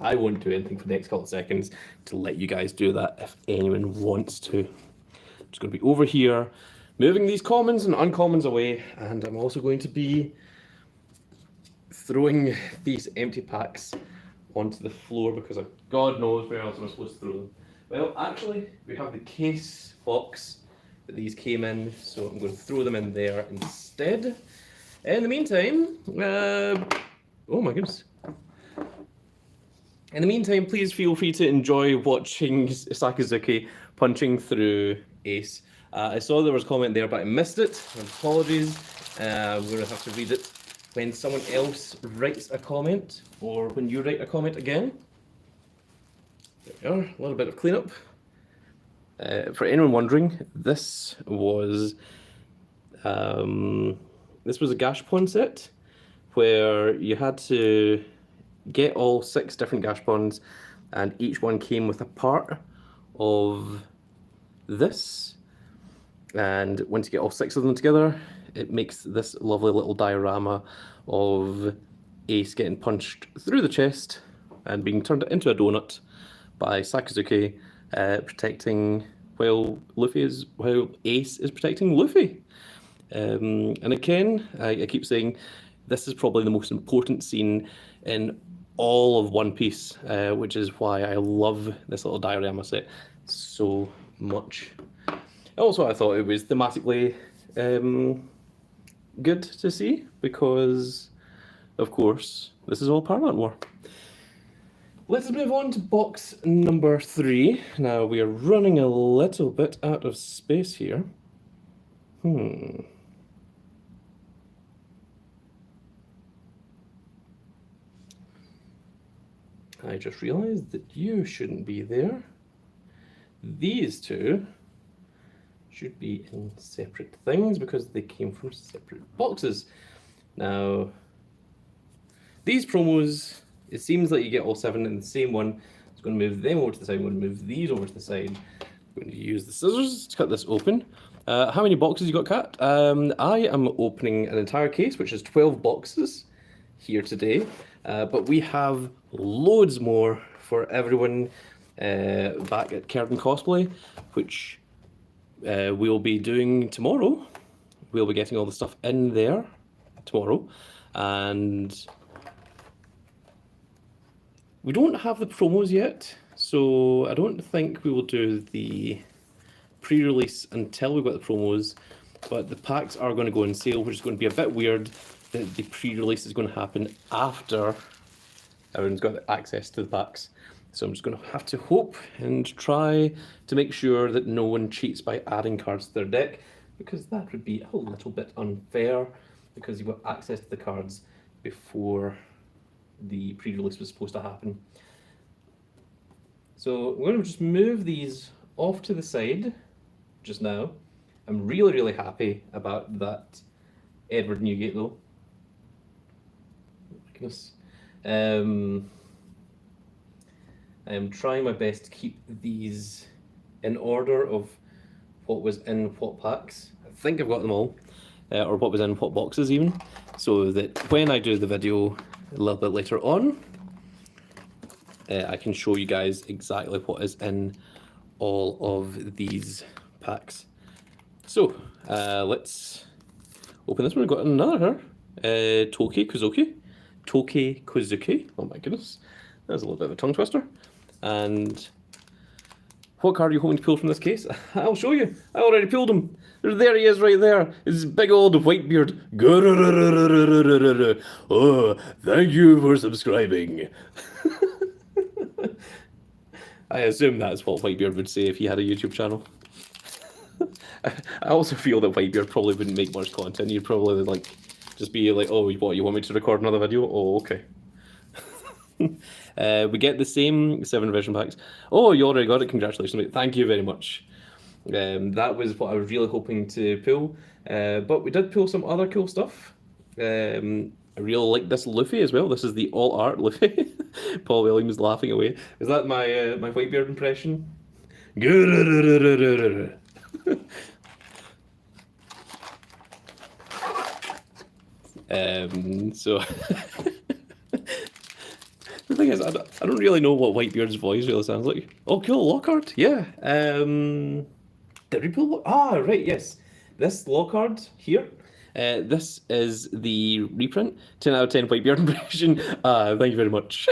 [SPEAKER 1] I won't do anything for the next couple of seconds to let you guys do that if anyone wants to. I'm just going to be over here, moving these commons and uncommons away, and I'm also going to be throwing these empty packs onto the floor because God knows where else I'm supposed to throw them. Well, actually, we have the case box that these came in, so I'm going to throw them in there instead. In the meantime, oh my goodness. In the meantime, please feel free to enjoy watching Sakazuki punching through Ace. I saw there was a comment there, but I missed it. Apologies. We're going to have to read it when someone else writes a comment, or when you write a comment again. There we are, a little bit of cleanup. For anyone wondering, this was a Gashpon set where you had to get all 6 different Gashpons, and each one came with a part of this. And once you get all 6 of them together, it makes this lovely little diorama of Ace getting punched through the chest and being turned into a donut by Sakazuki, protecting while Ace is protecting Luffy. And again, I keep saying this is probably the most important scene in all of One Piece, which is why I love this little diorama set so much. Also, I thought it was thematically good to see because, of course, this is all Paramount War. Let's move on to box number 3. Now, we are running a little bit out of space here. I just realized that you shouldn't be there. These 2 should be in separate things because they came from separate boxes. Now, these promos, it seems like you get all 7 in the same one. I'm going to move them over to the side. I'm going to move these over to the side. I'm going to use the scissors to cut this open. How many boxes you got, Kat? I am opening an entire case, which is 12 boxes here today. But we have loads more for everyone back at Curtain Cosplay, which we'll be doing tomorrow. We'll be getting all the stuff in there tomorrow. And we don't have the promos yet, so I don't think we will do the pre-release until we've got the promos. But the packs are going to go on sale, which is going to be a bit weird that the pre-release is going to happen after everyone's got access to the packs. So I'm just going to have to hope and try to make sure that no one cheats by adding cards to their deck, because that would be a little bit unfair, because you've got access to the cards before the pre-release was supposed to happen. So we're going to just move these off to the side just now. I'm really, really happy about that Edward Newgate though. Oh my goodness. I am trying my best to keep these in order of what was in what packs. I think I've got them all, or what was in what boxes even, so that when I do the video a little bit later on, I can show you guys exactly what is in all of these packs. So let's open this one. We've got another Toki Kozuki. Oh my goodness, that's a little bit of a tongue twister. And what card are you hoping to pull from this case? I'll show you. I already pulled him. There he is right there. His big old Whitebeard. Oh, thank you for subscribing. I assume that's what Whitebeard would say if he had a YouTube channel. I also feel that Whitebeard probably wouldn't make much content. He'd probably like just be like, oh, what, you want me to record another video? Oh, okay. We get the same 7 revision packs. Oh, you already got it. Congratulations, mate. Thank you very much. That was what I was really hoping to pull. But we did pull some other cool stuff. I really like this Luffy as well. This is the all art Luffy. Paul Williams laughing away. Is that my my Whitebeard impression? So the thing is, I don't really know what Whitebeard's voice really sounds like. Oh, cool, Lockhart, yeah. Did we pull? Ah, right, yes. This Lockhart here. This is the reprint. 10 out of 10 Whitebeard impression. Thank you very much.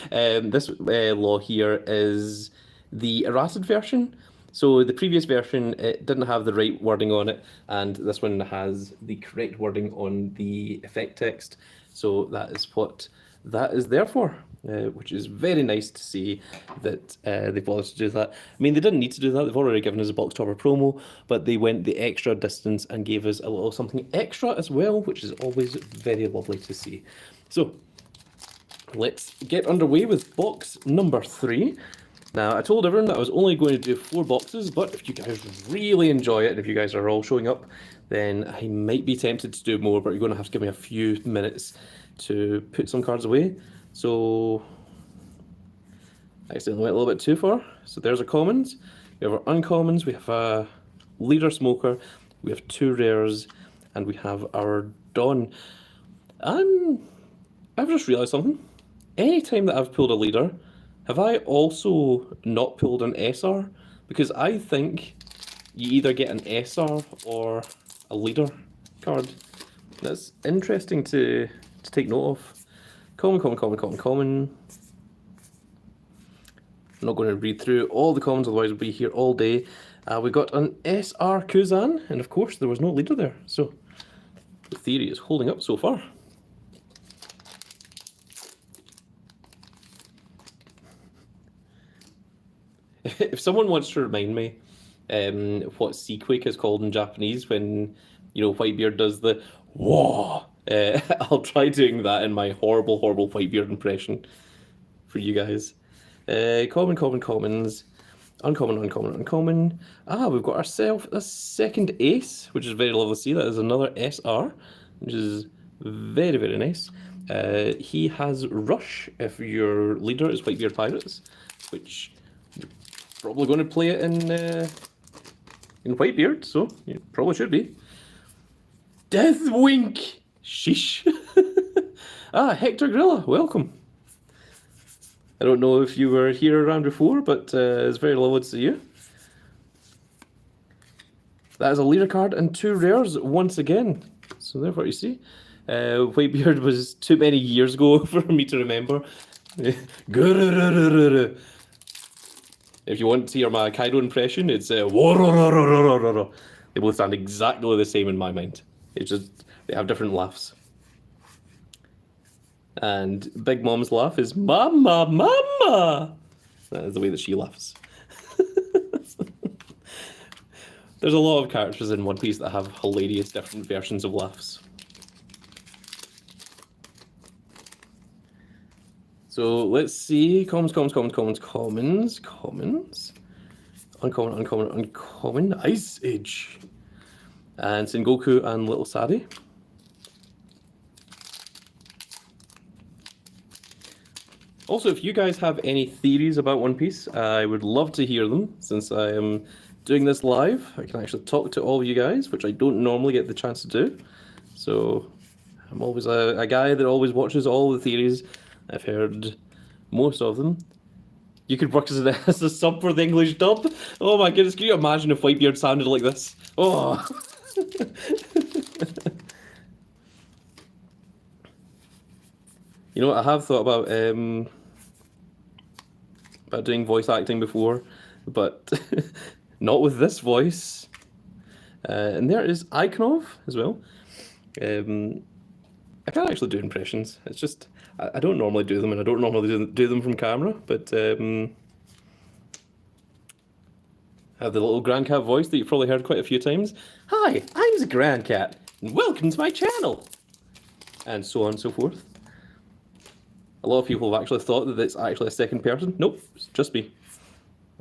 [SPEAKER 1] This law here is the errated version. So the previous version, it didn't have the right wording on it, and this one has the correct wording on the effect text. So that is what that is there for, which is very nice to see that they bothered to do that. I mean, they didn't need to do that. They've already given us a box topper promo, but they went the extra distance and gave us a little something extra as well, which is always very lovely to see. So let's get underway with box number 3. Now, I told everyone that I was only going to do 4 boxes, but if you guys really enjoy it, and if you guys are all showing up, then I might be tempted to do more, but you're going to have to give me a few minutes to put some cards away. So I accidentally went a little bit too far. So there's our commons. We have our uncommons. We have a leader smoker. We have 2 rares, and we have our Dawn. I've just realised something. Anytime that I've pulled a leader, have I also not pulled an SR? Because I think you either get an SR or a leader card. That's interesting to take note of. Common. I'm not going to read through all the commons, otherwise we'll be here all day. We got an SR Kuzan, and of course there was no leader there. So the theory is holding up so far. If someone wants to remind me what Seaquake is called in Japanese when, you know, Whitebeard does the whoa, I'll try doing that in my horrible Whitebeard impression for you guys. Commons, uncommon. We've got ourselves a second ace, which is very lovely to see. That is another SR, which is very, very nice. He has Rush if your leader is Whitebeard Pirates, which you're probably going to play it in Whitebeard, so you probably should be. Deathwink! Sheesh. Hector Grilla, welcome. I don't know if you were here around before, but it's very lovely to see you. That is a leader card and 2 rares once again. So therefore you see. Whitebeard was too many years ago for me to remember. If you want to hear my Kaido impression, it's they both sound exactly the same in my mind. It's just they have different laughs. And Big Mom's laugh is "Mama, Mama." That is the way that she laughs. There's a lot of characters in One Piece that have hilarious different versions of laughs. So let's see. Commons. Uncommon. Ice Age. And Sengoku and Little Sadie. Also, if you guys have any theories about One Piece, I would love to hear them. Since I am doing this live, I can actually talk to all of you guys, which I don't normally get the chance to do. So I'm always a guy that always watches all the theories. I've heard most of them. You could work as as a sub for the English dub. Oh my goodness, can you imagine if Whitebeard sounded like this? Oh. You know what, I have thought about doing voice acting before, but not with this voice. And there is Iconov as well. I can't actually do impressions. It's just I don't normally do them, and I don't normally do them from camera. But I have the little Grand Cat voice that you've probably heard quite a few times. Hi, I'm the Grand Cat, and welcome to my channel, and so on and so forth. A lot of people have actually thought that it's actually a second person. Nope, it's just me.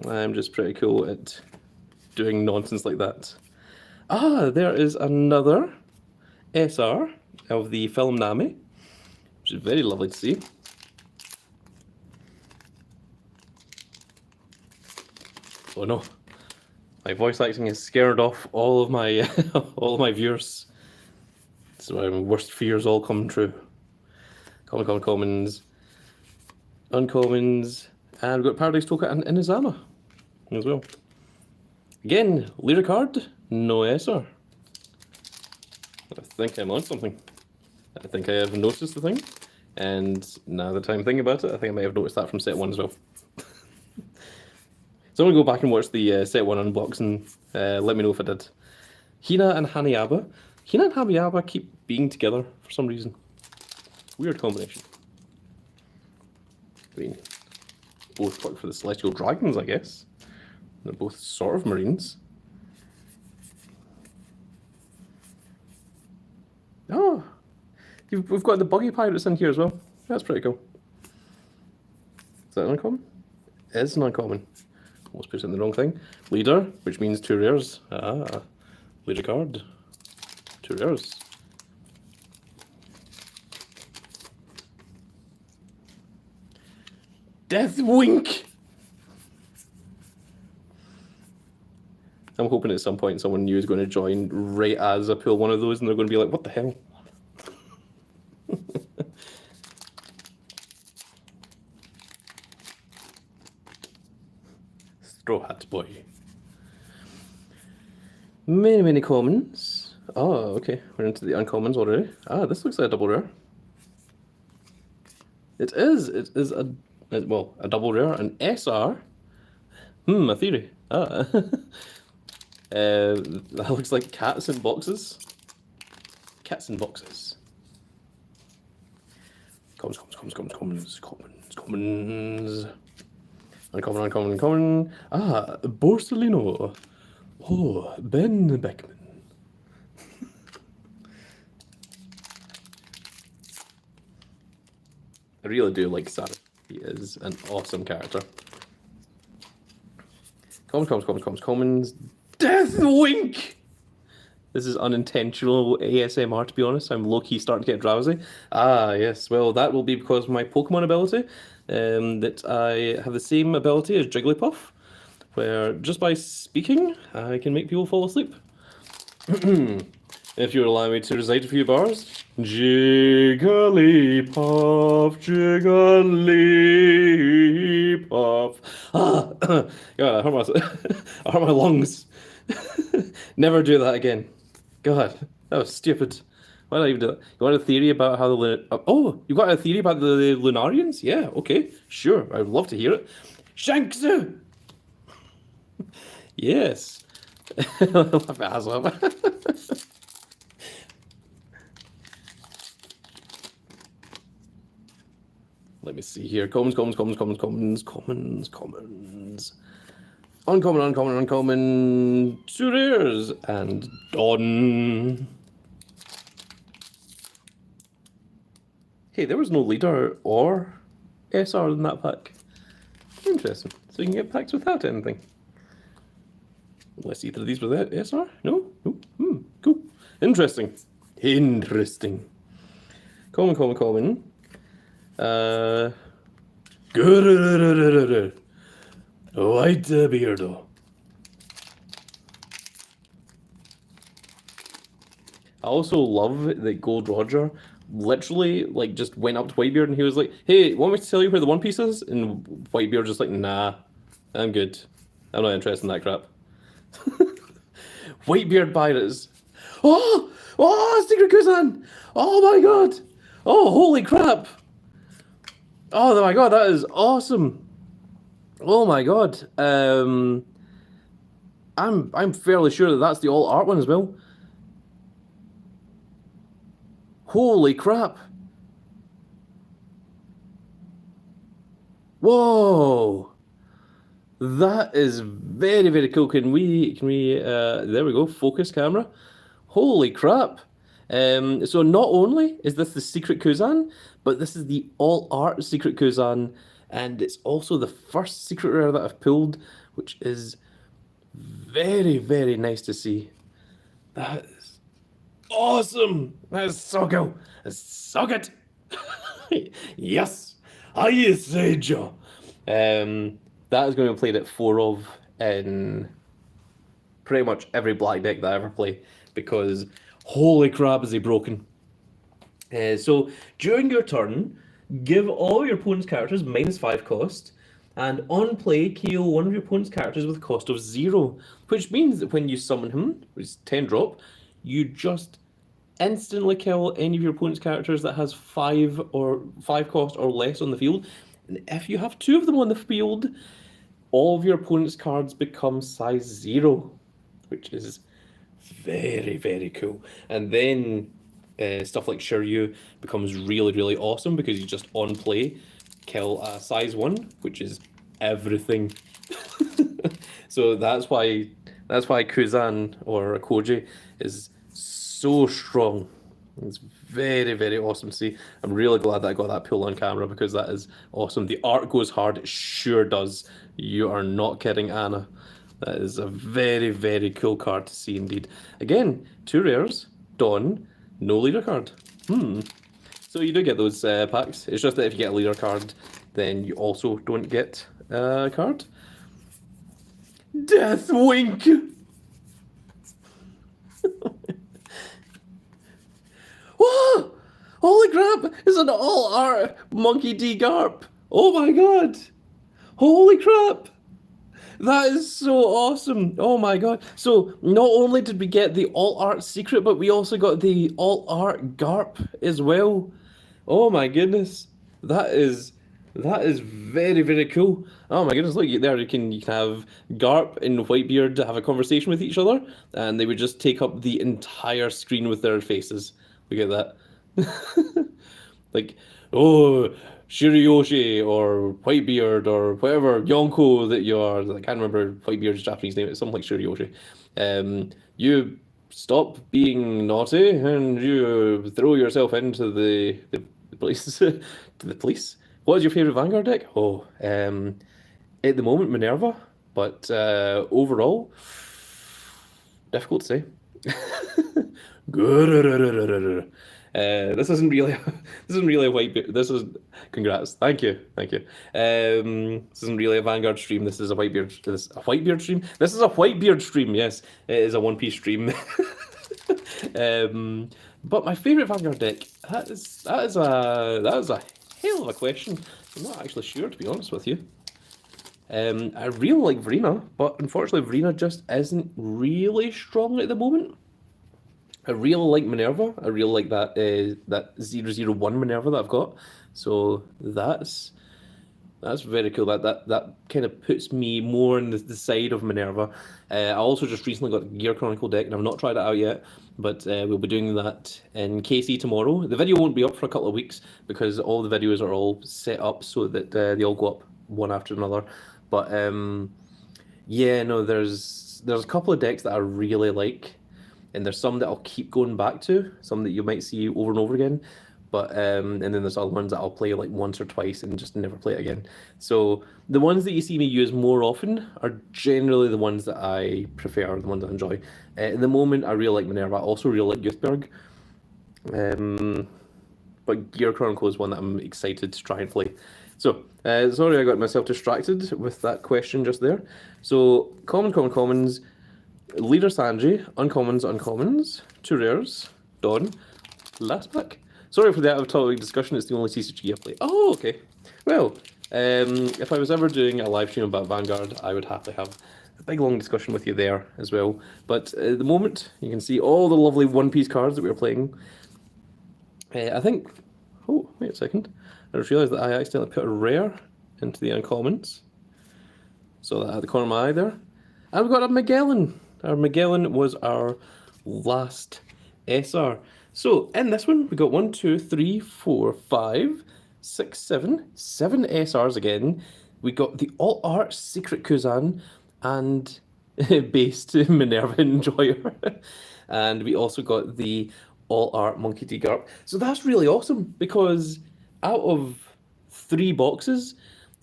[SPEAKER 1] I'm just pretty cool at doing nonsense like that. Ah, there is another SR of the film Nami, which is very lovely to see. Oh no, my voice acting has scared off all of my all of my viewers. So my worst fears all come true. Commons, uncommons, and we've got Paradise Toka and Inazama as well. Again, Lyric card, no SR. I think I'm on something. I think I have noticed the thing, and now that I'm thinking about it, I think I might have noticed that from set 1 as well. So I'm going to go back and watch the set 1 unboxing, let me know if I did. Hina and Hanayaba. Hina and Hanayaba keep being together for some reason. Weird combination. I mean, both work for the Celestial Dragons, I guess. They're both sort of Marines. Oh, we've got the Buggy Pirates in here as well. That's pretty cool. Is that uncommon? It is an uncommon. Almost put in the wrong thing. Leader, which means 2 rares. Ah, leader card. 2 rares. Death Wink! I'm hoping at some point someone new is going to join right as I pull one of those and they're going to be like, what the hell? Straw Hat Boy. Many commons. Oh, okay. We're into the uncommons already. Ah, this looks like a double rare. It is. It is a double rare, an SR. A theory. Ah. That looks like cats in boxes. Cats in boxes. Commons. Uncommon. Ah, Borsellino. Oh, Ben Beckman. I really do like Sarah. He is an awesome character. Commons. Death Wink! This is unintentional ASMR, to be honest. I'm low-key starting to get drowsy. Ah, yes. Well, that will be because of my Pokemon ability. That I have the same ability as Jigglypuff, where just by speaking, I can make people fall asleep. If you would allow me to recite a few bars. Jigglypuff. Ah, God, I hurt my lungs. Never do that again. God, that was stupid. Why did I even do that? You got a theory about how you got a theory about the Lunarians? Yeah, okay, sure. I would love to hear it. Shanksu! Yes. Laugh my ass off. Let me see here. Commons. Uncommon. 2 rares. And Dawn. Hey, there was no leader or SR in that pack. Interesting. So you can get packs without anything. Let's see, either of these without SR? No? No? Cool. Interesting. Interesting. Common. Good. White Beardo. I also love that Gold Roger literally like just went up to Whitebeard and he was like, "Hey, want me to tell you where the One Piece is?" And Whitebeard just like, "Nah, I'm good. I'm not interested in that crap." Whitebeard pirates. Oh, Secret Kuzan! Oh my god! Oh, holy crap! Oh my god, that is awesome! Oh my god. I'm fairly sure that that's the all art one as well. Holy crap! Whoa! That is very, very cool. Can we there we go, focus camera. Holy crap. So not only is this the Secret Kuzan, but this is the all art Secret Kuzan, and it's also the first secret rare that I've pulled, which is very, very nice to see. That is awesome. That is so cool. That's so good. Yes, I say Joe. That is going to be played at 4 of in pretty much every black deck that I ever play because holy crap is he broken. So during your turn, give all your opponent's characters -5 cost, and on play, KO one of your opponent's characters with a cost of 0, which means that when you summon him, which is 10 drop, you just instantly kill any of your opponent's characters that has 5 cost or less on the field. And if you have 2 of them on the field, all of your opponent's cards become size 0, which is very, very cool. And then stuff like Shiryu becomes really, really awesome because you just on play kill a size 1, which is everything. So that's why Kuzan or Koji is so strong. It's very, very awesome to see. I'm really glad that I got that pull on camera because that is awesome. The art goes hard, it sure does. You are not kidding, Anna. That is a very, very cool card to see indeed. Again, 2 rares, Dawn, no leader card. So you do get those packs. It's just that if you get a leader card, then you also don't get a card. Deathwink! Whoa! Holy crap! It's an all art Monkey D Garp! Oh my god! Holy crap! That is so awesome! Oh my god! So not only did we get the all art secret, but we also got the all art Garp as well. Oh my goodness! That is very, very cool. Oh my goodness, look there, you can have Garp and Whitebeard have a conversation with each other, and they would just take up the entire screen with their faces. Look at that. Like, oh, Shirioshi or Whitebeard or whatever Yonko that you are. I can't remember Whitebeard's Japanese name. It's something like Shirioshi. You stop being naughty and you throw yourself into the police. To the police. What is your favorite Vanguard deck? Oh, at the moment Minerva, but overall, difficult to say. Good. This isn't really a white. This is congrats. Thank you. This isn't really a Vanguard stream. This is a Whitebeard. This a Whitebeard stream. This is a Whitebeard stream. Yes, it is a One Piece stream. But my favorite Vanguard deck. That is a hell of a question. I'm not actually sure, to be honest with you. I really like Verena, but unfortunately Verena just isn't really strong at the moment. I really like Minerva. I really like that 001 Minerva that I've got. So that's very cool. That kind of puts me more on the side of Minerva. I also just recently got the Gear Chronicle deck, and I've not tried it out yet, but we'll be doing that in KC tomorrow. The video won't be up for a couple of weeks because all the videos are all set up so that they all go up one after another. But yeah, no, there's a couple of decks that I really like. And there's some that I'll keep going back to, some that you might see over and over again. But and then there's other ones that I'll play like once or twice and just never play it again. So the ones that you see me use more often are generally the ones that I prefer, the ones I enjoy. At the moment, I really like Minerva. I also really like Youthberg. But Gear Chronicle is one that I'm excited to try and play. So, sorry I got myself distracted with that question just there. So, commons, Leader Sanji, uncommons, 2 rares, Dawn, last pack. Sorry for the out of topic discussion, it's the only TCG I play. Oh, okay. Well, if I was ever doing a live stream about Vanguard, I would happily have a big long discussion with you there as well. But at the moment, you can see all the lovely One Piece cards that we were playing. I think... Oh, wait a second. I just realised that I accidentally put a rare into the uncommons. So that at the corner of my eye there. And we've got a Magellan. Our Magellan was our last SR. So in this one, we got 1, 2, 3, 4, 5, 6, 7 SRs again. We got the Alt Art Secret Kuzan and based Minerva Enjoyer. And we also got the All Art Monkey D. Garp. So that's really awesome because out of 3 boxes,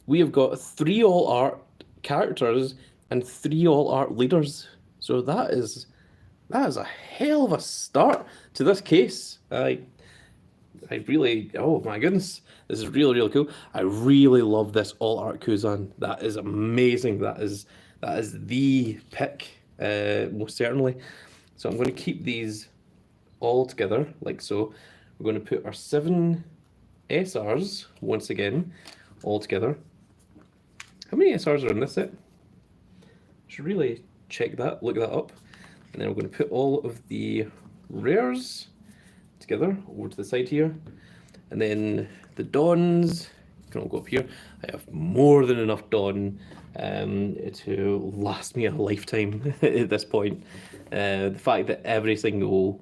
[SPEAKER 1] we have got 3 All Art characters and 3 All Art leaders. So that is a hell of a start to this case. I really, oh my goodness, this is really, really cool. I really love this All Art Kuzan. That is amazing. That is the pick, most certainly. So I'm going to keep these all together like so. We're going to put our 7 SRs once again all together. How many SRs are in this set? Should really check that, look that up. And then we're going to put all of the rares together over to the side here. And then the Dawns can all go up here. I have more than enough Dawn to last me a lifetime at this point. The fact that every single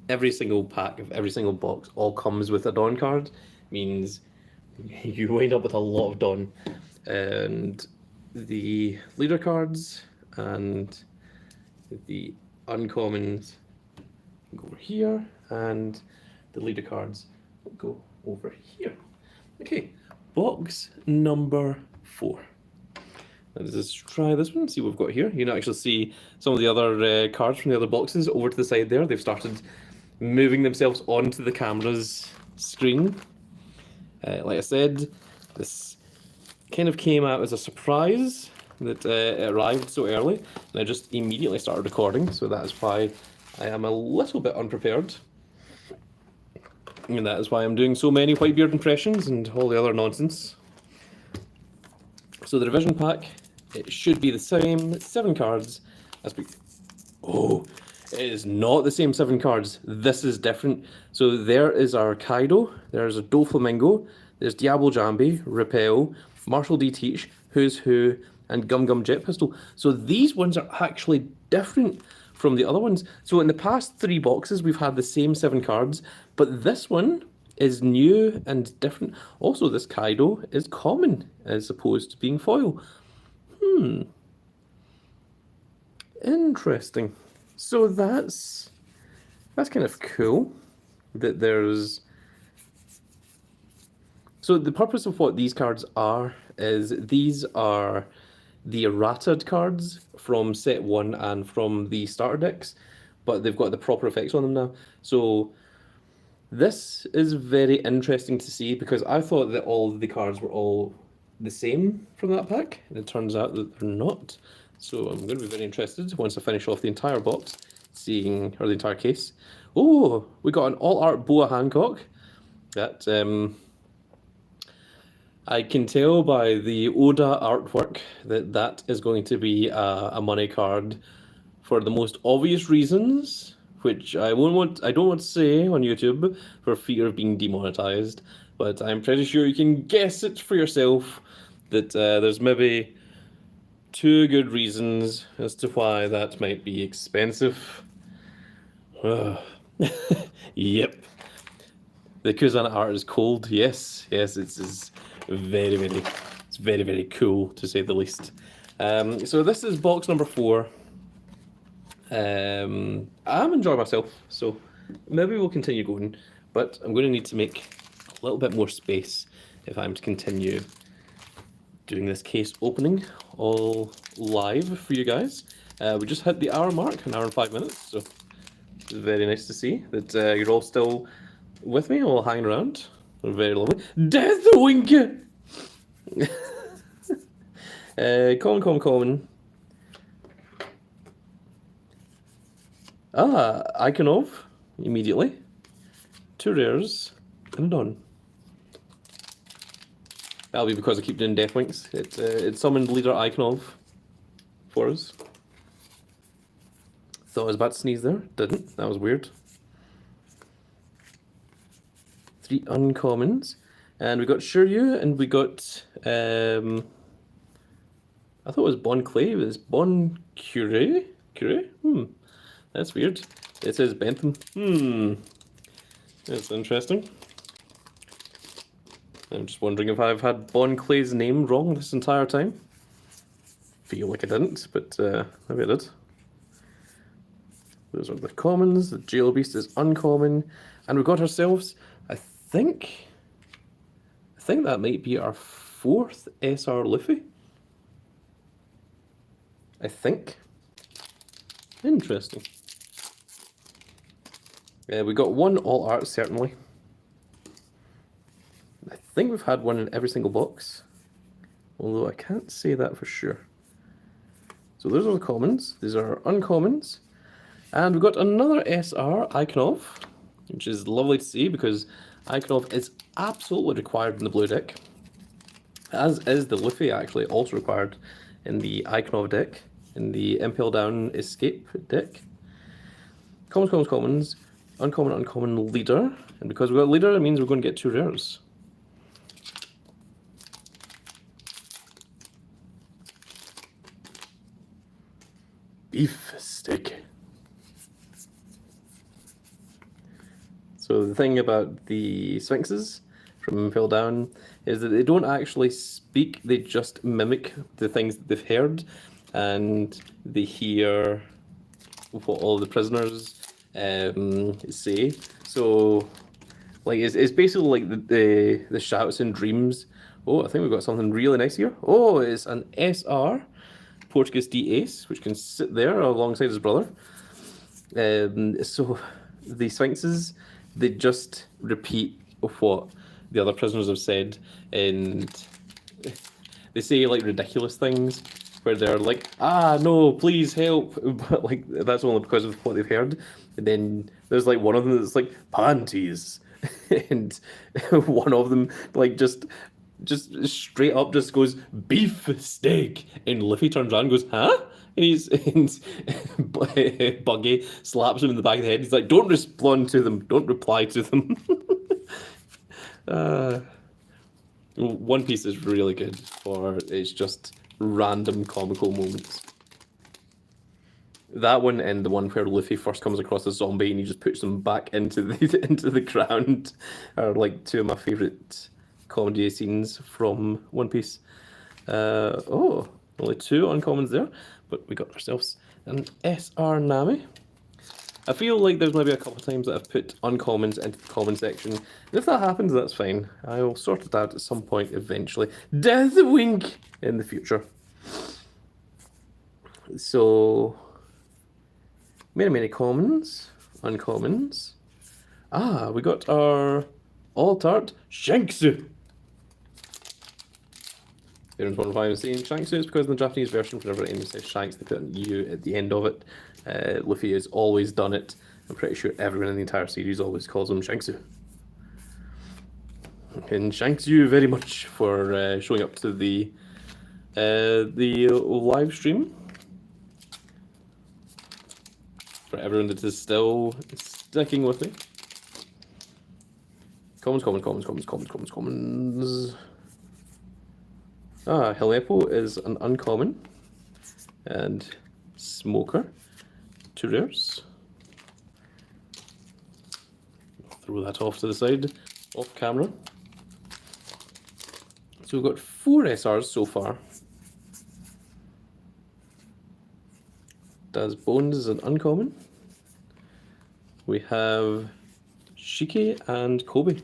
[SPEAKER 1] pack of every single box all comes with a Dawn card means you wind up with a lot of Dawn. And the leader cards and the uncommons go over here, and the leader cards will go over here. Okay, box number 4. Let's just try this one, see what we've got here. You can actually see some of the other cards from the other boxes over to the side there. They've started moving themselves onto the camera's screen. Like I said, this kind of came out as a surprise that it arrived so early, and I just immediately started recording, so that is why I am a little bit unprepared. And that is why I'm doing so many Whitebeard impressions and all the other nonsense. So the revision pack, it should be the same 7 cards as we... Oh, it is not the same 7 cards. This is different. So there is our Kaido, there's a Doflamingo, there's Diablo Jambi, Repel, Marshall D. Teach, Who's Who, and Gum Gum Jet Pistol. So these ones are actually different from the other ones. So in the past 3 boxes, we've had the same 7 cards, but this one is new and different. Also, this Kaido is common as opposed to being foil. Interesting. So that's kind of cool that there's... So the purpose of what these cards are is these are the errated cards from set 1 and from the starter decks, but they've got the proper effects on them now. So this is very interesting to see because I thought that all the cards were all the same from that pack, and it turns out that they're not. So I'm going to be very interested once I finish off the entire box, seeing, or the entire case. Oh, we got an all art Boa Hancock. That I can tell by the Oda artwork that that is going to be a money card for the most obvious reasons, which I don't want to say on YouTube for fear of being demonetized, but I'm pretty sure you can guess it for yourself that there's maybe 2 good reasons as to why that might be expensive. Yep. The Kuzan art is cold. Yes, it's very, very cool to say the least. So this is box number 4. I'm enjoying myself, so maybe we'll continue going. but I'm going to need to make a little bit more space if I'm to continue doing this case opening all live for you guys. We just hit the hour mark, an hour and 5 minutes, so it's very nice to see that you're all still with me, all hanging around. Very lovely. Deathwing! Common. Icon of, immediately. 2 rares, and a Dawn. That'll be because I keep doing Deathwinks. It summoned Leader Icon of for us. Thought I was about to sneeze there, didn't. That was weird. 3 uncommons. And we got Shiryu, and we got, I thought it was Bon Clay, but it's Bon Cure? That's weird. It says Bentham. That's interesting. I'm just wondering if I've had Bon Clay's name wrong this entire time. Feel like I didn't, but maybe I did. Those are the commons. The Jail Beast is uncommon. And we got ourselves, I think that might be our 4th SR Luffy. I think. Interesting. We got 1 all art, certainly. I think we've had 1 in every single box, although I can't say that for sure. So those are the commons. These are uncommons. And we've got another SR, Iconov, which is lovely to see because Iconov is absolutely required in the blue deck, as is the Luffy, actually, also required in the Iconov deck, in the Impel Down Escape deck. Commons, uncommon, leader. And because we've got leader, it means we're going to get 2 rares. Beef stick. So the thing about the Sphinxes from Impel Down is that they don't actually speak, they just mimic the things that they've heard, and they hear what all the prisoners say. So like it's basically like the shouts and dreams. Oh, I think we've got something really nice here. Oh, it's an SR Portuguese D Ace, which can sit there alongside his brother. So the Sphinxes, they just repeat what the other prisoners have said, and they say like ridiculous things where they're like, no, please help, but like that's only because of what they've heard. And then there's like one of them that's like panties, and one of them like just straight up just goes beef steak, and Luffy turns around and goes, huh? And Buggy slaps him in the back of the head. He's like, don't respond to them, don't reply to them. One Piece is really good for it's just random comical moments. That one and the one where Luffy first comes across a zombie and he just puts them back into the ground are like 2 of my favourite comedy scenes from One Piece. Oh, only 2 uncommons there, but we got ourselves an SR Nami. I feel like there's maybe a couple of times that I've put uncommons into the common section. And if that happens, that's fine. I will sort it out at some point eventually. Deathwing in the future. So, many commons, uncommons. We got our alt-art Shanksu. Everyone's wondering why I'm saying Shanksu. It's because in the Japanese version, whenever anyone says Shanks, they put an U at the end of it. Luffy has always done it. I'm pretty sure everyone in the entire series always calls him Shanksu. And thanks you very much for showing up to the live stream. For everyone that is still sticking with me. Commons. Helepo is an uncommon. And Smoker, 2 rares. Throw that off to the side, off camera. So we've got 4 SRs so far. Daz Bones is an uncommon. We have Shiki and Kobe.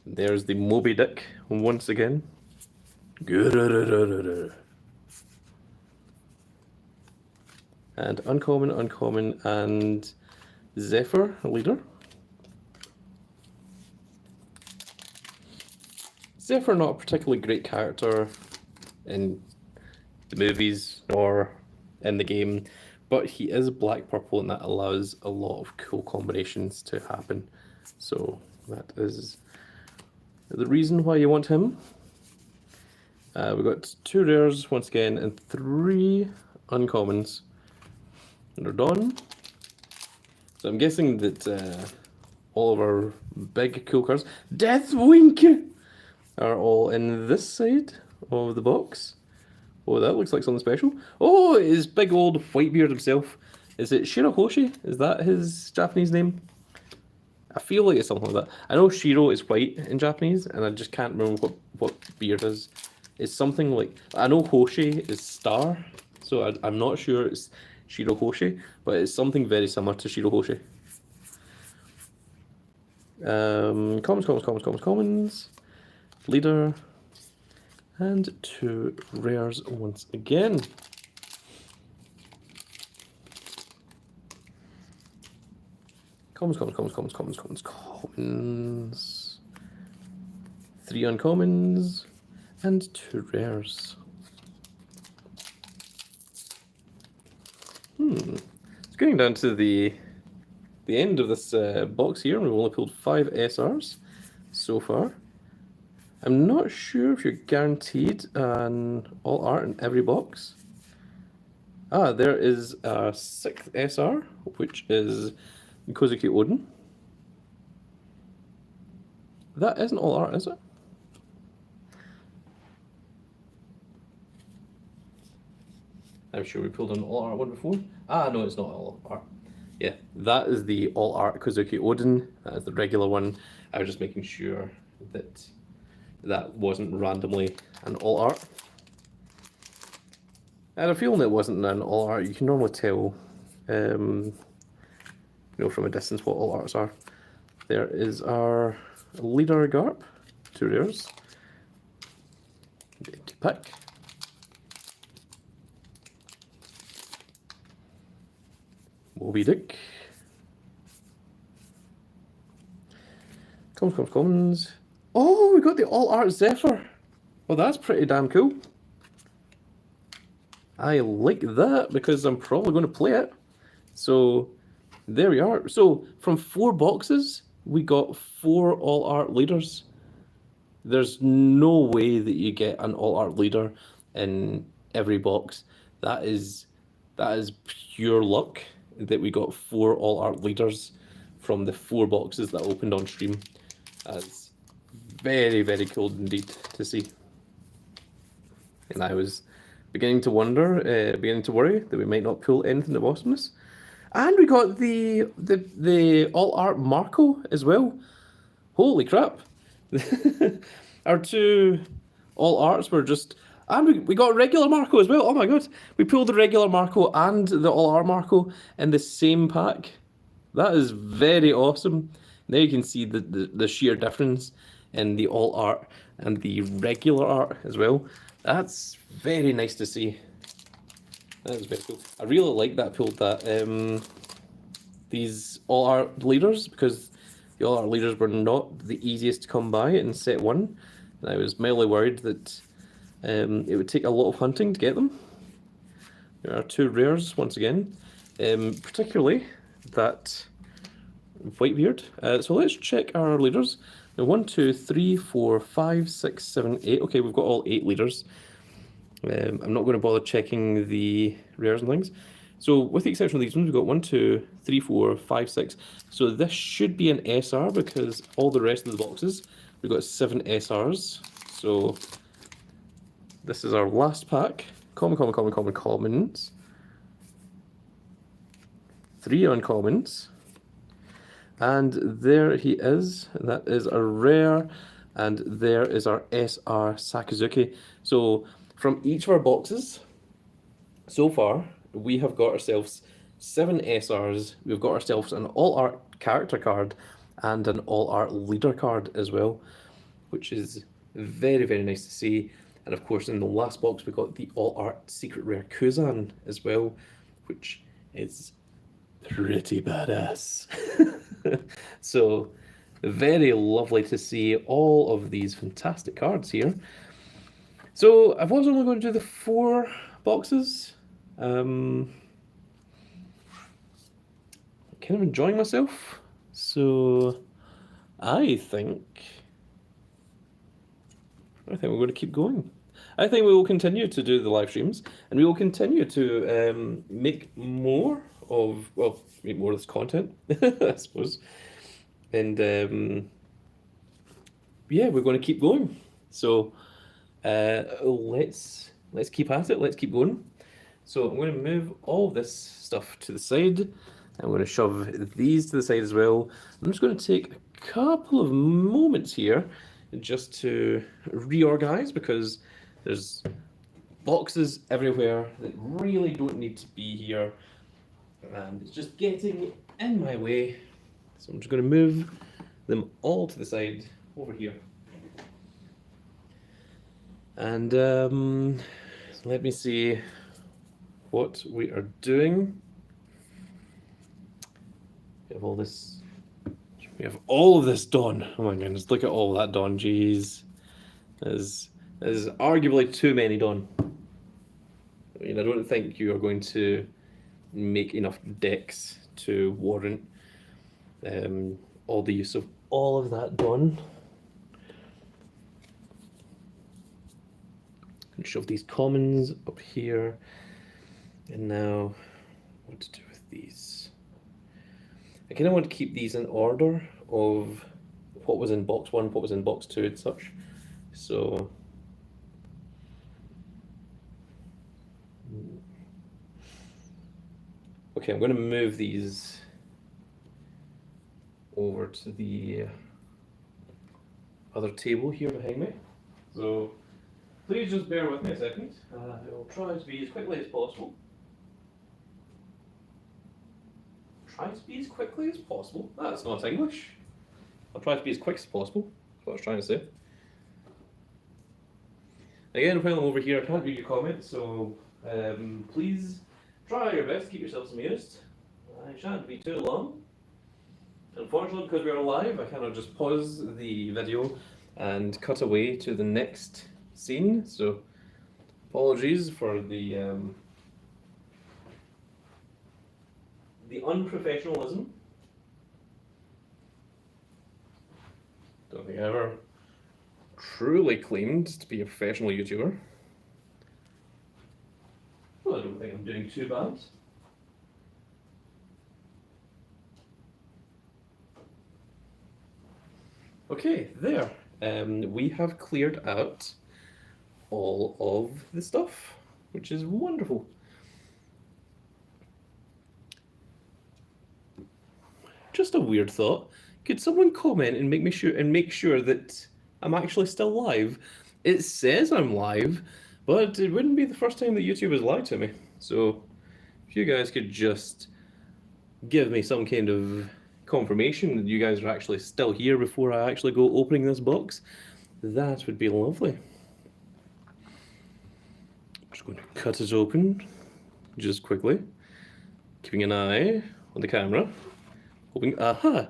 [SPEAKER 1] There's the Moby Dick once again. And uncommon, uncommon, and Zephyr, leader. Zephyr, not a particularly great character in the movies or in the game, but he is black purple, and that allows a lot of cool combinations to happen. So that is the reason why you want him. We've got 2 rares once again and 3 uncommons. And they're done. So I'm guessing that all of our big cool cards, Deathwing, are all in this side of the box. Oh, that looks like something special. Oh, it is big old Whitebeard himself. Is it Shirahoshi? Is that his Japanese name? I feel like it's something like that. I know Shiro is white in Japanese, and I just can't remember what beard is. It's something like, I know Hoshi is star, so I'm not sure it's Shirahoshi, but it's something very similar to Shirahoshi. Commons. Leader. And 2 rares once again. Commons. 3 uncommons. And 2 rares. It's getting down to the end of this box here, and we've only pulled 5 SRs so far. I'm not sure if you're guaranteed an all art in every box. There is a 6th SR, which is Kozuki Odin. That isn't all art, is it? I'm sure we pulled an all art one before. No, it's not all art. Yeah, that is the all art Kozuki Odin. That is the regular one. I was just making sure that that wasn't randomly an all art. I had a feeling it wasn't an all art. You can normally tell, from a distance what all arts are. There is our leader Garp, 2 rares. Empty pack. Moby Dick. Commons. Oh, we got the all art Zephyr. Well, that's pretty damn cool. I like that because I'm probably going to play it. So there we are. So from 4 boxes, we got 4 all art leaders. There's no way that you get an all art leader in every box. That is pure luck that we got 4 all art leaders from the 4 boxes that opened on stream. That's very, very cool indeed to see. And I was beginning to worry that we might not pull anything at awesomeness. And we got the all art Marco as well. Holy crap! Our 2 all arts were just, and we got regular Marco as well. Oh my god, we pulled the regular Marco and the all art Marco in the same pack. That is very awesome. Now you can see the sheer difference in the all art and the regular art as well. That's very nice to see. That is very cool. I really like that I pulled that these all art leaders, because the all art leaders were not the easiest to come by in set 1, and I was mildly worried that it would take a lot of hunting to get them. There are 2 rares once again, particularly that Whitebeard. So let's check our leaders. Now 1, 2, 3, 4, 5, 6, 7, 8. Okay, we've got all 8 leaders. I'm not going to bother checking the rares and things. So with the exception of these ones, we've got 1, 2, 3, 4, 5, 6. So this should be an SR because all the rest of the boxes, we've got 7 SRs. So this is our last pack. Commons. 3 uncommons. And there he is. That is a rare. And there is our SR Sakazuki. So from each of our boxes so far, we have got ourselves 7 SRs. We've got ourselves an all art character card and an all art leader card as well, which is very, very nice to see. And of course, in the last box, we got the all art secret rare Kuzan as well, which is pretty badass. So very lovely to see all of these fantastic cards here. So I was only going to do the 4 boxes. Kind of enjoying myself. So I think we're going to keep going. I think we will continue to do the live streams, and we will continue to make more of this content, I suppose. And yeah, we're going to keep going. So let's keep at it. Let's keep going. So I'm going to move all this stuff to the side. I'm going to shove these to the side as well. I'm just going to take a couple of moments here just to reorganize, because there's boxes everywhere that really don't need to be here, and it's just getting in my way. So I'm just going to move them all to the side over here. And let me see what we are doing. We have all this. We have all of this done. Oh my goodness, look at all that done. Jeez. There's arguably too many done. I mean, I don't think you are going to make enough decks to warrant all the use of all of that done. And shove these commons up here. And now, what to do with these? I kind of want to keep these in order of what was in box 1, what was in box 2 and such. So okay, I'm going to move these over to the other table here behind me. So please just bear with me a second. I'll try to be as quickly as possible. Try to be as quickly as possible. That's not English. I'll try to be as quick as possible. That's what I was trying to say. Again, while I'm over here, I can't read your comments, so please try your best to keep yourselves amused. I shan't be too long. Unfortunately, because we're live, I cannot just pause the video and cut away to the next scene. So apologies for the unprofessionalism. Don't think I ever truly claimed to be a professional YouTuber. Well, I don't think I'm doing too bad. Okay, there. We have cleared out all of the stuff, which is wonderful. Just a weird thought. Could someone comment and make sure that I'm actually still live? It says I'm live, but it wouldn't be the first time that YouTube has lied to me. So if you guys could just give me some kind of confirmation that you guys are actually still here before I actually go opening this box, that would be lovely. I'm just going to cut it open just quickly, keeping an eye on the camera. Hoping, aha!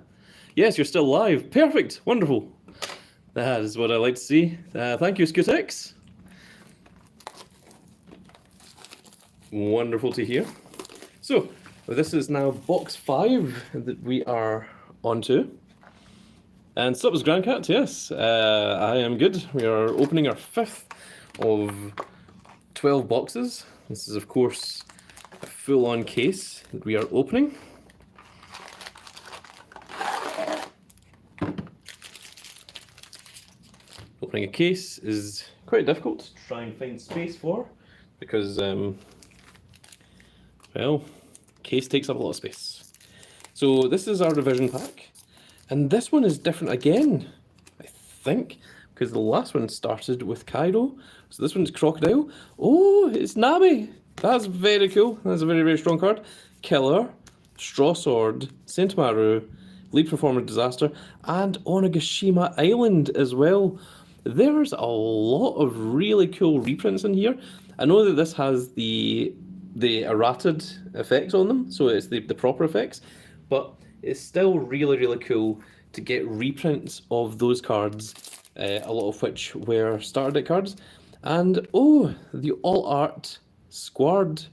[SPEAKER 1] Yes, you're still live. Perfect. Wonderful. That is what I like to see. Thank you, Scutex. Wonderful to hear. So, this is now box 5 that we are onto. And so was Grand Cat, yes. I am good. We are opening our 5th of 12 boxes. This is, of course, a full-on case that we are opening. Opening a case is quite difficult to try and find space for, because, well, case takes up a lot of space. So this is our revision pack, and this one is different again, I think, because the last one started with Kaido. So this one's Crocodile. Oh, it's Nami! That's very cool. That's a very, very strong card. Killer, Straw Sword, Sentimaru, Leap Performer Disaster, and Onigashima Island as well. There's a lot of really cool reprints in here. I know that this has the errated effects on them, so it's the proper effects, but it's still really, really cool to get reprints of those cards, a lot of which were starter deck cards. And oh, the All Art Squad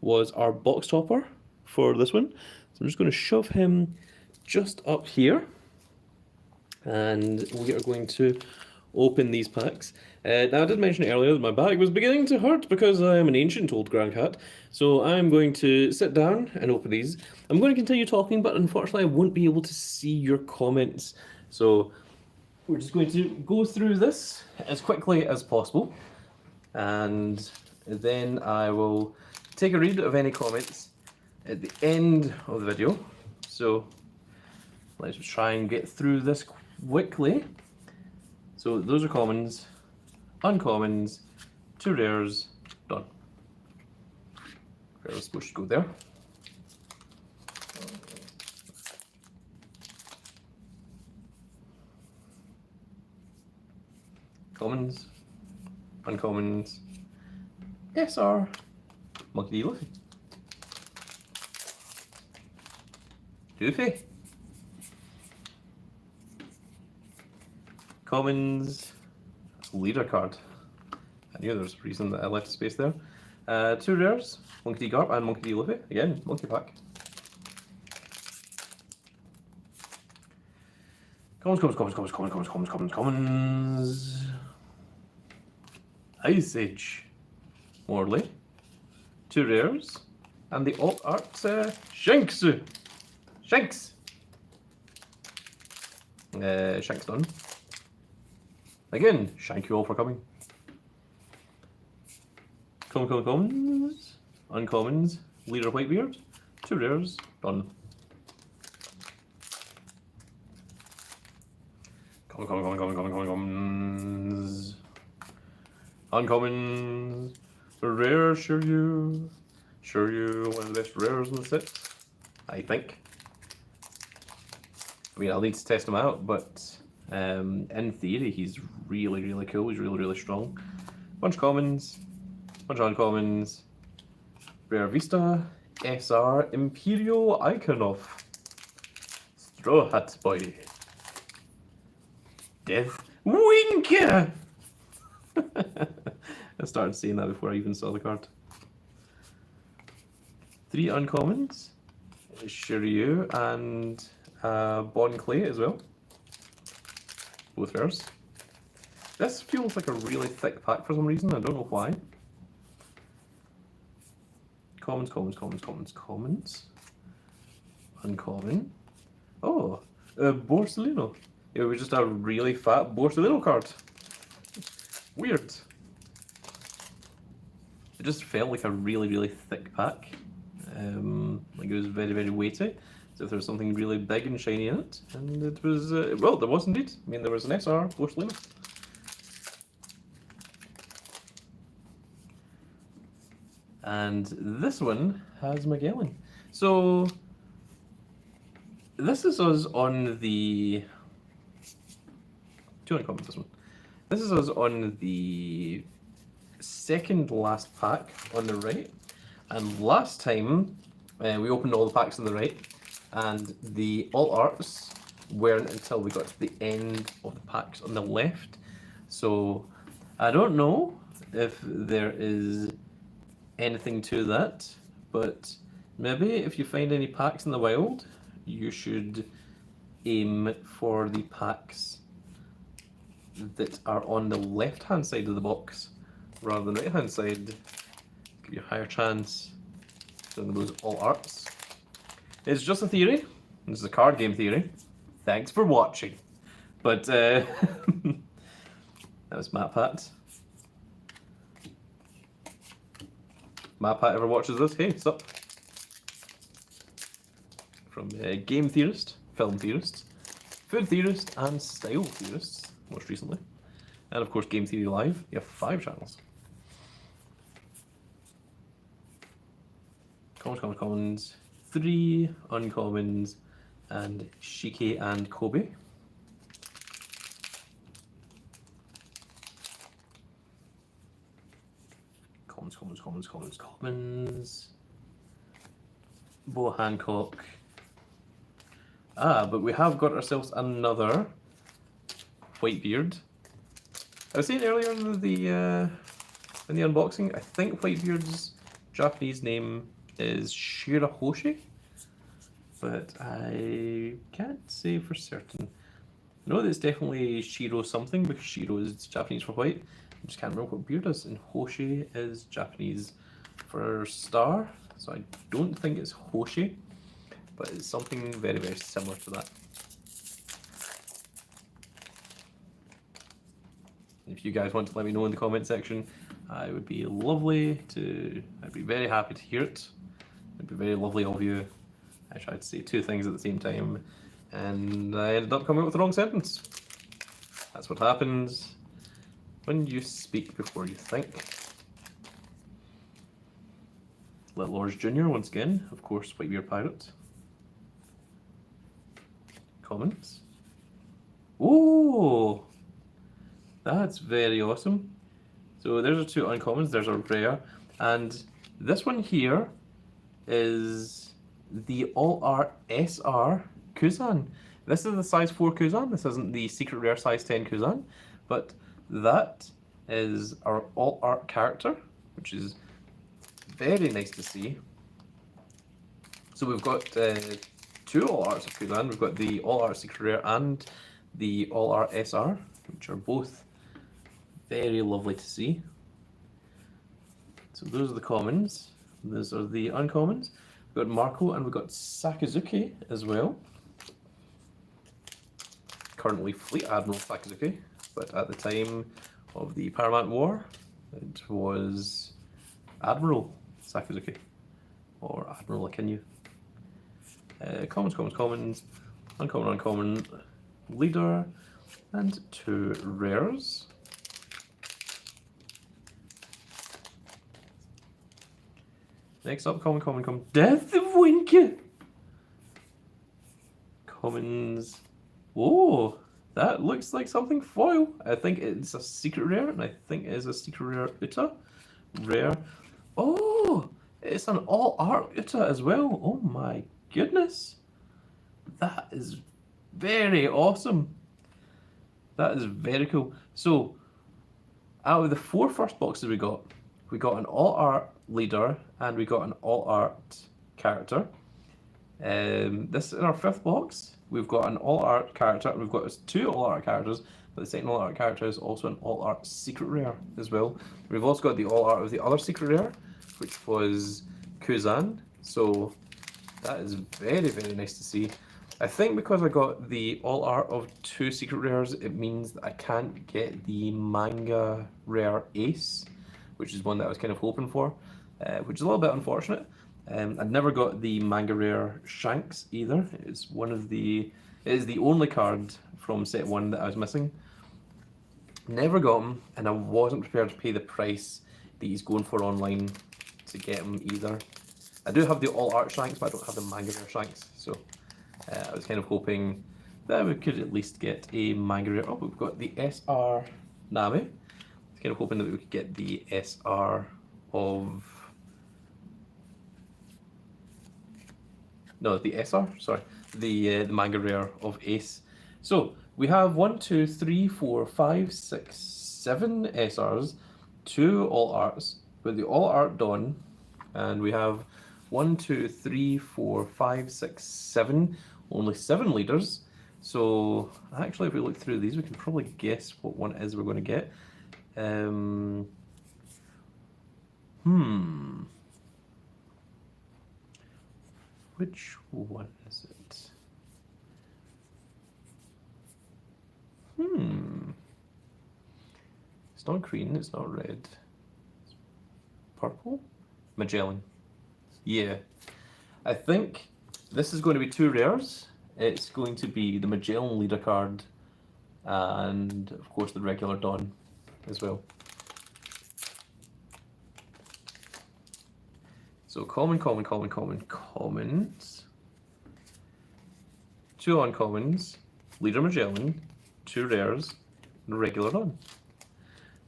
[SPEAKER 1] was our box topper for this one. So I'm just going to shove him just up here. And we are going to open these packs. Now, I did mention earlier that my back was beginning to hurt because I am an ancient old grand cat. So I'm going to sit down and open these. I'm going to continue talking, but unfortunately I won't be able to see your comments. So we're just going to go through this as quickly as possible. And then I will take a read of any comments at the end of the video. So let's try and get through this quickly. So those are commons, uncommons, 2 rares, done. Rare was supposed to go there. Commons, uncommons, SR, Monkey D. Luffy. Doofy. Commons, leader card. I knew there was a reason that I left space there. 2 rares, Monkey D. Garp and Monkey D. Luffy. Again, monkey pack. Commons. Ice Age. Morley. 2 rares. And the alt art, Shanks. Shanks. Shanks done. Again, thank you all for coming. Commons, uncommons, Leader Whitebeard, 2 rares, done. Commons, uncommons, rare, sure you, one of the best rares in the set, I think. I mean, I'll need to test them out, but in theory, he's really, really cool. He's really, really strong. Bunch of commons, bunch of uncommons. Rare Vista, SR, Imperial Iconov, Straw Hat Boy, Death Winker. I started saying that before I even saw the card. 3 uncommons, Shiryu and Bon Clay as well. Both rares. This feels like a really thick pack for some reason, I don't know why. Commons. Uncommon. Oh, Borsellino. It was just a really fat Borsellino card. Weird. It just felt like a really, really thick pack. Like it was very, very weighty. So if there was something really big and shiny in it, and it was, well, there was indeed. I mean, there was an SR, Borsellino. And this one has Magellan. So this is us on the 2 uncommons, this one. This is us on the second last pack on the right. And last time we opened all the packs on the right, and the alt arts weren't until we got to the end of the packs on the left. So I don't know if there is anything to that, but maybe if you find any packs in the wild, you should aim for the packs that are on the left hand side of the box rather than right hand side. Give you a higher chance than those all arts. It's just a theory. This is a card game theory. Thanks for watching. But that was Matt Pat. Matt Pat ever watches this? Hey, what's up? From Game Theorist, Film Theorists, Food Theorist, and Style Theorists, most recently. And of course, Game Theory Live. You have 5 channels. Commons, 3 uncommons, and Shiki and Kobe. Commons. Bo Hancock. But we have got ourselves another Whitebeard. I was saying earlier in the unboxing, I think Whitebeard's Japanese name is Shirahoshi, but I can't say for certain. I know that it's definitely Shiro something because Shiro is Japanese for white. I just can't remember what beard is, and Hoshi is Japanese for star, so I don't think it's Hoshi, but it's something very, very similar to that. If you guys want to let me know in the comment section, I would be I'd be very happy to hear it. It'd be very lovely of you. I tried to say 2 things at the same time, and I ended up coming up with the wrong sentence. That's what happens when you speak before you think. Little Lords Jr. once again, of course, Whitebeard Pirate. Commons. Oh! That's very awesome. So there's our 2 uncommons, there's our rare, and this one here is the All Art SR Kuzan. This is the size 4 Kuzan, this isn't the secret rare size 10 Kuzan, but that is our All Art character, which is very nice to see. So we've got 2 All Arts of Kuzan, we've got the All Art secret rare and the All Art SR, which are both very lovely to see. So those are the commons. Those are the uncommons. We've got Marco and we've got Sakazuki as well. Currently Fleet Admiral Sakazuki, but at the time of the Paramount War, it was Admiral Sakazuki, or Admiral Akinyu. Commons, uncommon, leader, and 2 rares. Next up, common, Death of Winky! Commons. Oh, that looks like something foil. I think it's a secret rare, and I think it is a secret rare Uta. Rare. Oh, it's an all art Uta as well. Oh my goodness. That is very awesome. That is very cool. So, out of the 4 first boxes we got an all art leader and we got an all art character. This in our 5th box, we've got an all art character, and we've got 2 all art characters, but the second all art character is also an all art secret rare as well. We've also got the all art of the other secret rare, which was Kuzan. So that is very, very nice to see. I think because I got the all art of 2 secret rares, it means that I can't get the manga rare Ace, which is one that I was kind of hoping for, which is a little bit unfortunate. I never got the manga rare Shanks either. It is the only card from set 1 that I was missing. Never got him, and I wasn't prepared to pay the price that he's going for online to get him either. I do have the all art Shanks, but I don't have the manga rare Shanks, so I was kind of hoping that we could at least get a manga rare. Oh, we've got the SR Nami. I was kind of hoping that we could get the SR of... No, the SR, sorry. The manga rare of Ace. So, we have 1, 2, 3, 4, 5, 6, 7 SRs, 2 all arts, with the all art Dawn, and we have 1, 2, 3, 4, 5, 6, 7, only 7 leaders. So actually, if we look through these, we can probably guess what one it is we're going to get. Which one is it? It's not green, it's not red. It's purple? Magellan. Yeah. I think this is going to be 2 rares. It's going to be the Magellan leader card and, of course, the regular Dawn as well. So common, common, common, common, commons. 2 uncommons, Leader Magellan, 2 rares, and regular run.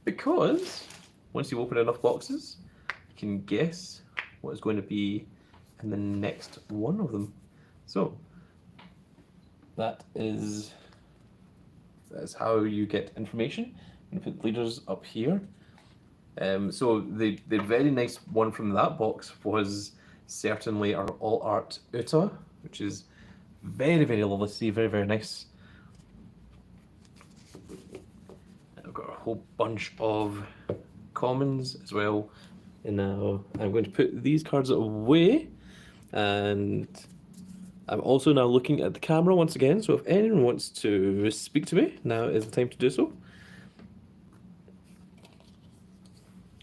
[SPEAKER 1] Because once you open enough boxes, you can guess what is going to be in the next one of them. So that's how you get information. I'm going to put leaders up here. So the very nice one from that box was certainly our All Art Uta, which is very, very lovely to see, very, very nice. And I've got a whole bunch of commons as well. And now I'm going to put these cards away, and I'm also now looking at the camera once again, so if anyone wants to speak to me, now is the time to do so.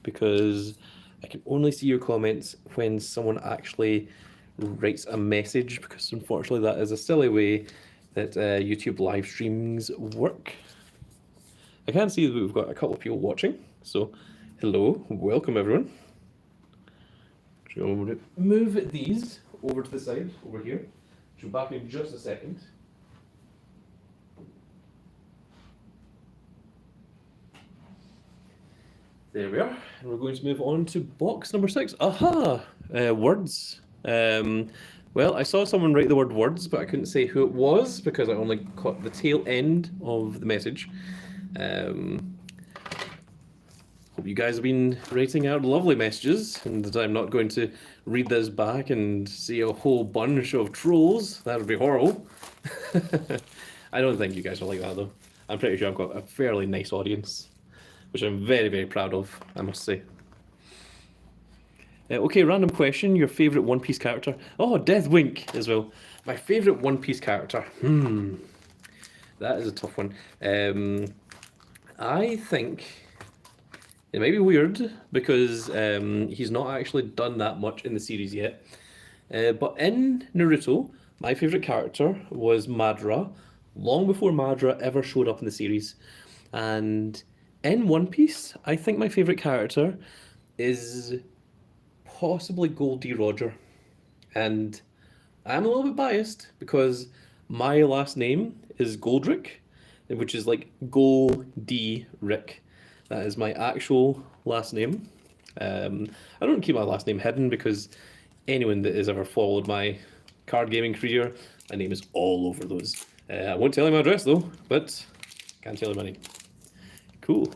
[SPEAKER 1] Because I can only see your comments when someone actually writes a message, because unfortunately that is a silly way that YouTube live streams work. I can see that we've got a couple of people watching, so hello, welcome everyone. So I'm going to move these over to the side, over here. So back in just a second. There we are, and we're going to move on to box number 6. Aha! Words. Well, I saw someone write the word words, but I couldn't say who it was because I only caught the tail end of the message. Hope you guys have been writing out lovely messages, and that I'm not going to read this back and see a whole bunch of trolls. That would be horrible. I don't think you guys are like that, though. I'm pretty sure I've got a fairly nice audience, which I'm very, very proud of, I must say. Okay, random question. Your favourite One Piece character? Oh, Deathwink as well. My favourite One Piece character? That is a tough one. I think it might be weird because he's not actually done that much in the series yet. But in Naruto, my favourite character was Madara, long before Madara ever showed up in the series. And in One Piece, I think my favourite character is possibly Goldie Roger. And I'm a little bit biased because my last name is Goldrick, which is like Goldie Rick. That is my actual last name. I don't keep my last name hidden because anyone that has ever followed my card gaming career, my name is all over those. I won't tell you my address though, but can't tell you my name. Cool.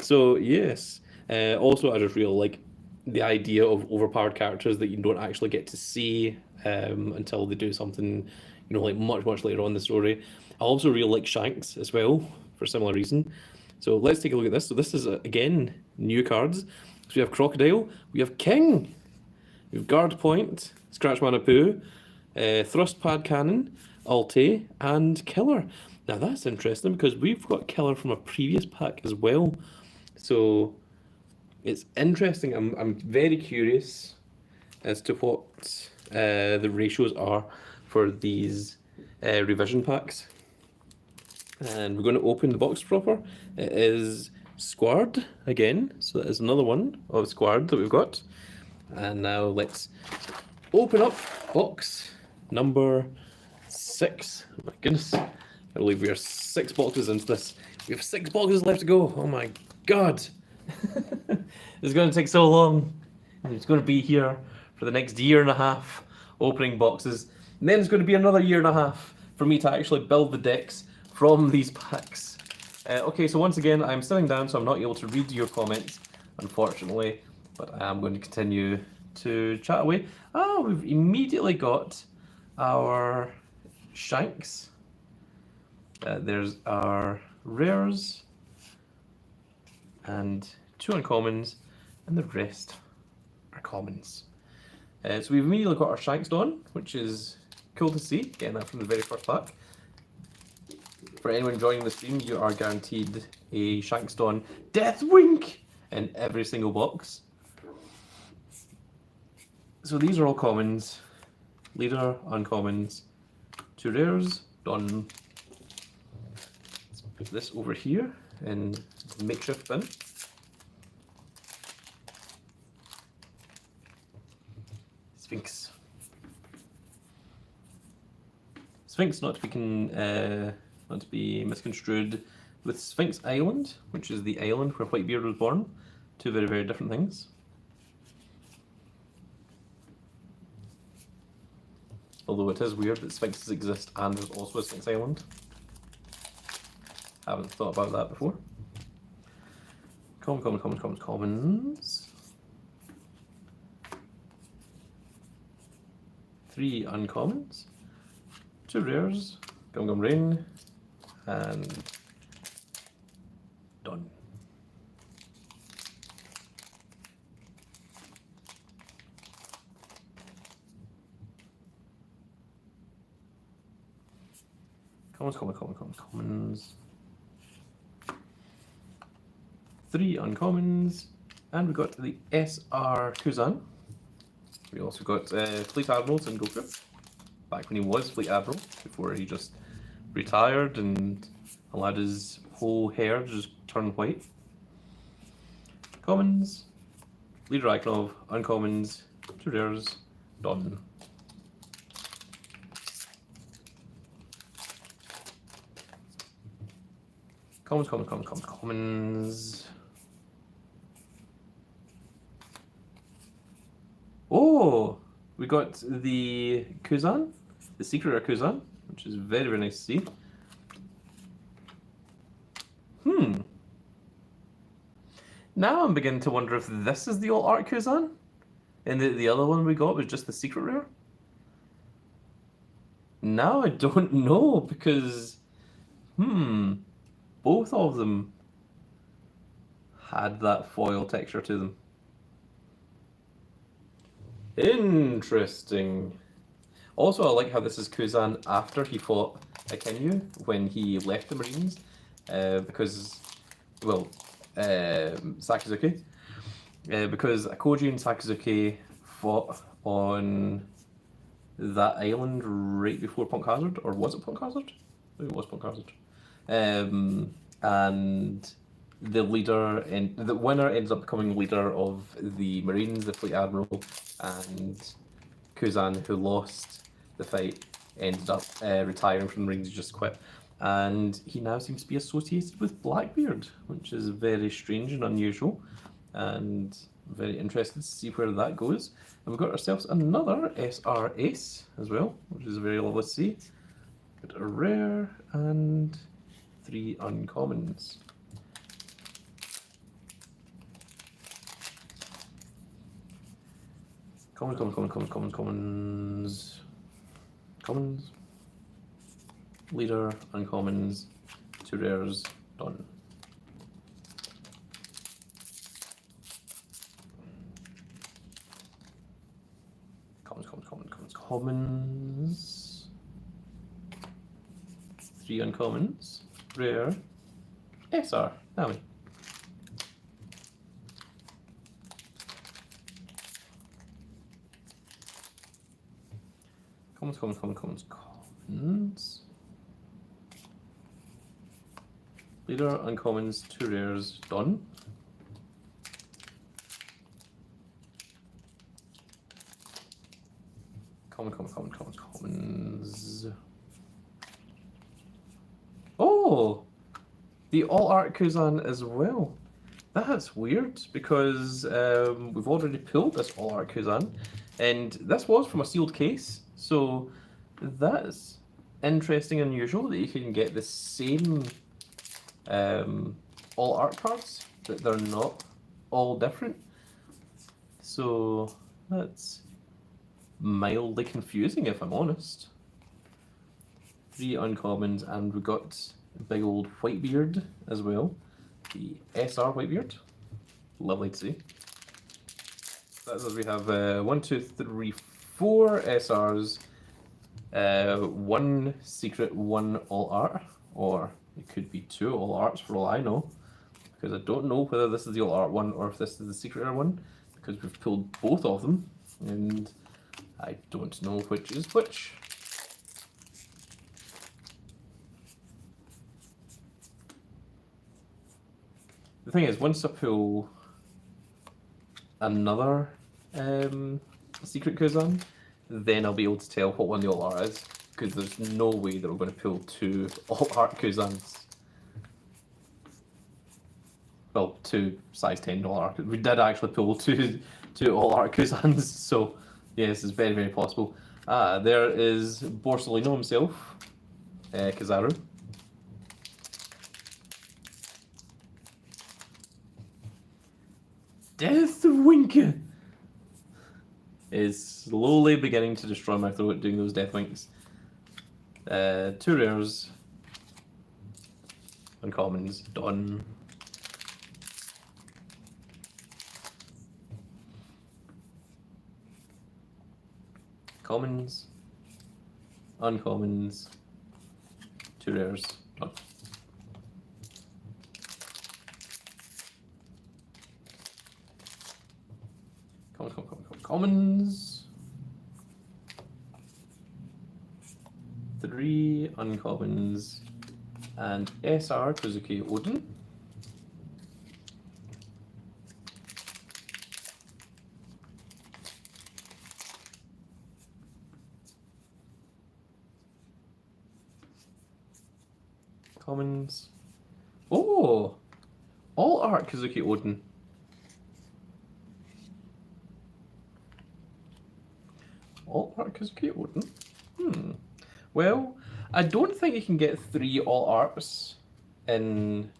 [SPEAKER 1] So yes, also I just really like the idea of overpowered characters that you don't actually get to see until they do something, you know, like much later on in the story. I also really like Shanks as well for a similar reason. So let's take a look at this. So this is again new cards. So we have Crocodile, we have King, we have Guard Point, Scratch Manapoo, Thrust Pad Cannon, Alte, and Killer. Now that's interesting because we've got Killer from a previous pack as well. So it's interesting. I'm very curious as to what the ratios are for these revision packs. And we're going to open the box proper. It is Squad again. So that is another one of Squad that we've got. And now let's open up box number 6. Oh my goodness. I believe we are 6 boxes into this. We have 6 boxes left to go. Oh my god. It's going to take so long. It's going to be here for the next year and a half opening boxes. And then it's going to be another year and a half for me to actually build the decks from these packs. Okay, so once again, I'm sitting down, so I'm not able to read your comments, unfortunately, but I am going to continue to chat away. Oh, we've immediately got our Shanks. There's our rares, and 2 uncommons, and the rest are commons. So we've immediately got our Shanks on, which is cool to see, getting that from the very first pack. For anyone joining the stream, you are guaranteed a Shankston Deathwink in every single box. So these are all commons. Leader, uncommons, 2 rares, done. Let's put this over here in the makeshift bin. Sphinx. Sphinx, not to be misconstrued with Sphinx Island, which is the island where Whitebeard was born. Two very, very different things. Although it is weird that Sphinxes exist and there's also a Sphinx Island. Haven't thought about that before. Commons. 3 uncommons. 2 rares. Gum Rain. And done. Commons. 3 uncommons, and we got the SR Kuzan. We also got Fleet Admiral and Goku, back when he was Fleet Admiral, before he just retired and allowed his whole hair to just turn white. Commons, Leader Ikonov, uncommons, 2 rares, done. Commons. Oh, we got the Kuzan, the secret rare Kuzan, which is very, very nice to see. Now I'm beginning to wonder if this is the alt art Kuzan, and the other one we got was just the secret rare. Now I don't know, because both of them had that foil texture to them. Interesting. Also, I like how this is Kuzan after he fought Akenyu when he left the Marines, because, well, Sakazuki, because Akoji and Sakazuki fought on that island right before Punk Hazard, or was it Punk Hazard? I think it was Punk Hazard. And the winner ends up becoming leader of the Marines, the Fleet Admiral, and Kuzan, who lost the fight, ended up retiring from the Marines, just quit. And he now seems to be associated with Blackbeard, which is very strange and unusual, and very interested to see where that goes. And we've got ourselves another SR Ace as well, which is very lovely to see. Got a rare and 3 uncommons. Commons. Leader, uncommons, 2 rares, done. Commons. 3 uncommons, rare, SR, Nami. Commons. Leader, uncommons, 2 rares, done. Commons. Oh! The all art Kuzan as well. That's weird, because we've already pulled this all art Kuzan, and this was from a sealed case, so that's interesting and unusual that you can get the same all art cards, that they're not all different. So that's mildly confusing, if I'm honest. 3 uncommons, and we got big old Whitebeard as well. The SR Whitebeard. Lovely to see. That's as we have 1, 2, 3, 4 SRs, 1 secret, 1 all art, or it could be 2 all arts for all I know, because I don't know whether this is the all art one or if this is the secret rare one, because we've pulled both of them, and I don't know which is which. The thing is, once I pull another secret Kuzan, then I'll be able to tell what one the alt art is, because there's no way that we're going to pull 2 alt art Kuzans. Well, 2 size 10 alt art. We did actually pull two alt art Kuzans, so yes, it's very, very possible. There is Borsellino himself, Kizaru. Deathwink is slowly beginning to destroy my throat doing those Deathwinks. 2 rares. Uncommons, done. Commons, uncommons, 2 rares, done. Commons, 3 uncommons, and SR Kazuki Odin. Commons. Oh! All art Kazuki Odin. All art Kazuki Odin? Well, I don't think you can get 3 all arts in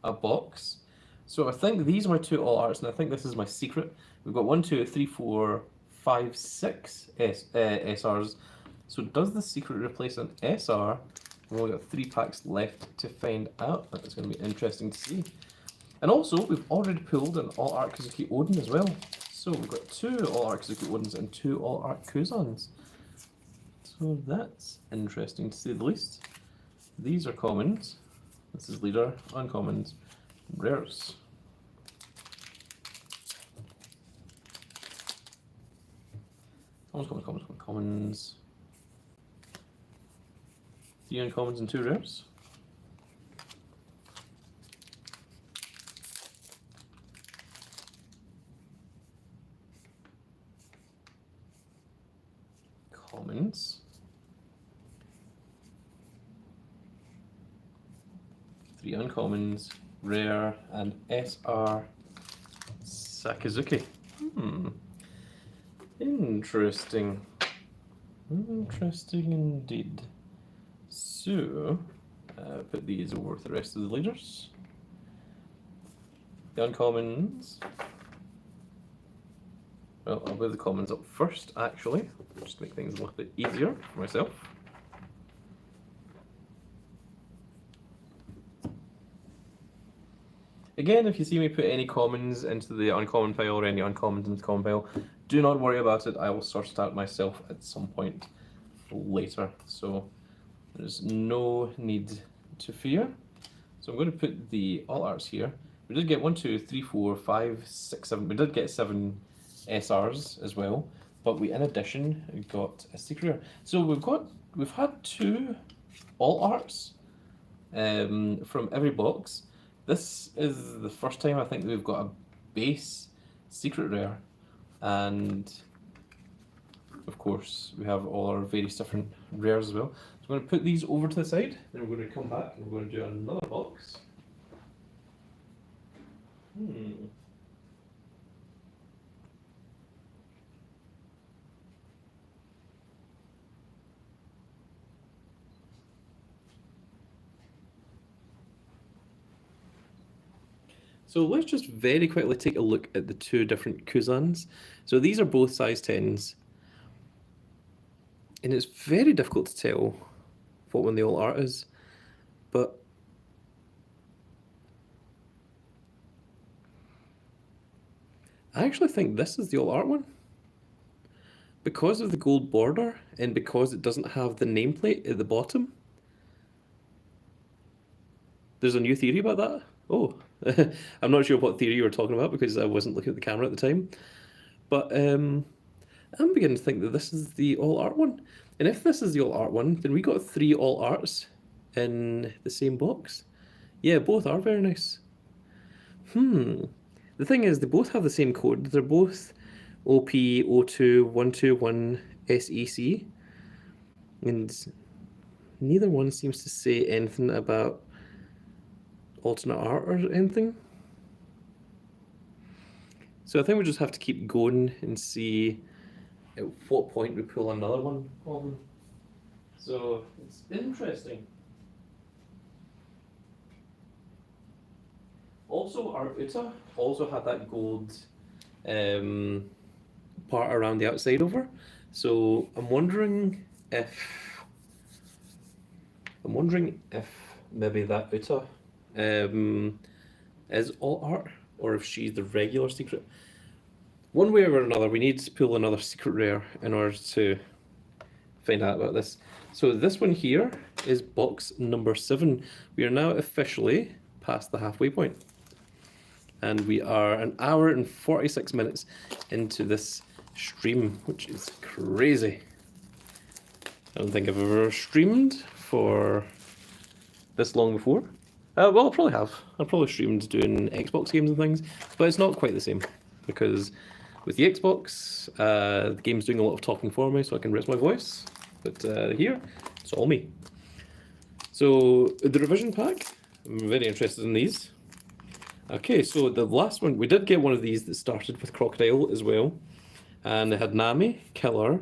[SPEAKER 1] a box. So I think these are my 2 all arts, and I think this is my secret. We've got 1, 2, 3, 4, 5, 6 SRs. So does the secret replace an SR? We've only got 3 packs left to find out. That's going to be interesting to see. And also, we've already pulled an all art Kazuki Odin as well. So we've got 2 all art Kazuki Odins and 2 all art Kuzans. So that's interesting to say the least. These are commons. This is leader, uncommons, rares. Commons. 3 uncommons and 2 rares. Commons. 3 uncommons, rare, and SR Sakazuki. Interesting. Interesting indeed. So, put these over with the rest of the leaders. The uncommons. Well, I'll put the commons up first, actually, just to make things a little bit easier for myself. Again, if you see me put any commons into the uncommon pile or any uncommons into the common pile, do not worry about it. I will sort it out myself at some point later. So there's no need to fear. So I'm going to put the all arts here. We did get 1, 2, 3, 4, 5, 6, 7. We did get 7 SRs as well, but we in addition got a secret rare. So we've had 2 all arts from every box. This is the first time I think we've got a base secret rare, and of course we have all our various different rares as well. So I'm going to put these over to the side, then we're going to come back and we're going to do another box. So let's just very quickly take a look at the 2 different Kuzans. So these are both size 10s. And it's very difficult to tell what one the alt art is. But I actually think this is the alt art one. Because of the gold border and because it doesn't have the nameplate at the bottom. There's a new theory about that? Oh, I'm not sure what theory you were talking about because I wasn't looking at the camera at the time. But I'm beginning to think that this is the all art one. And if this is the all art one, then we got 3 all arts in the same box. Yeah, both are very nice. The thing is, they both have the same code. They're both OP02121SEC, and neither one seems to say anything about alternate art or anything. So I think we just have to keep going and see at what point we pull another one on. So it's interesting. Also, our Uta also had that gold part around the outside over. So I'm wondering if maybe that Uta is all art, or if she's the regular secret. One way or another, we need to pull another secret rare in order to find out about this. So this one here is box number 7. We are now officially past the halfway point. And we are an hour and 46 minutes into this stream, which is crazy. I don't think I've ever streamed for this long before. Well, I probably have. I've probably streamed doing Xbox games and things, but it's not quite the same because with the Xbox, the game's doing a lot of talking for me, so I can raise my voice. But here, it's all me. So the revision pack, I'm very interested in these. Okay, so the last one, we did get one of these that started with Crocodile as well. And it had Nami, Killer,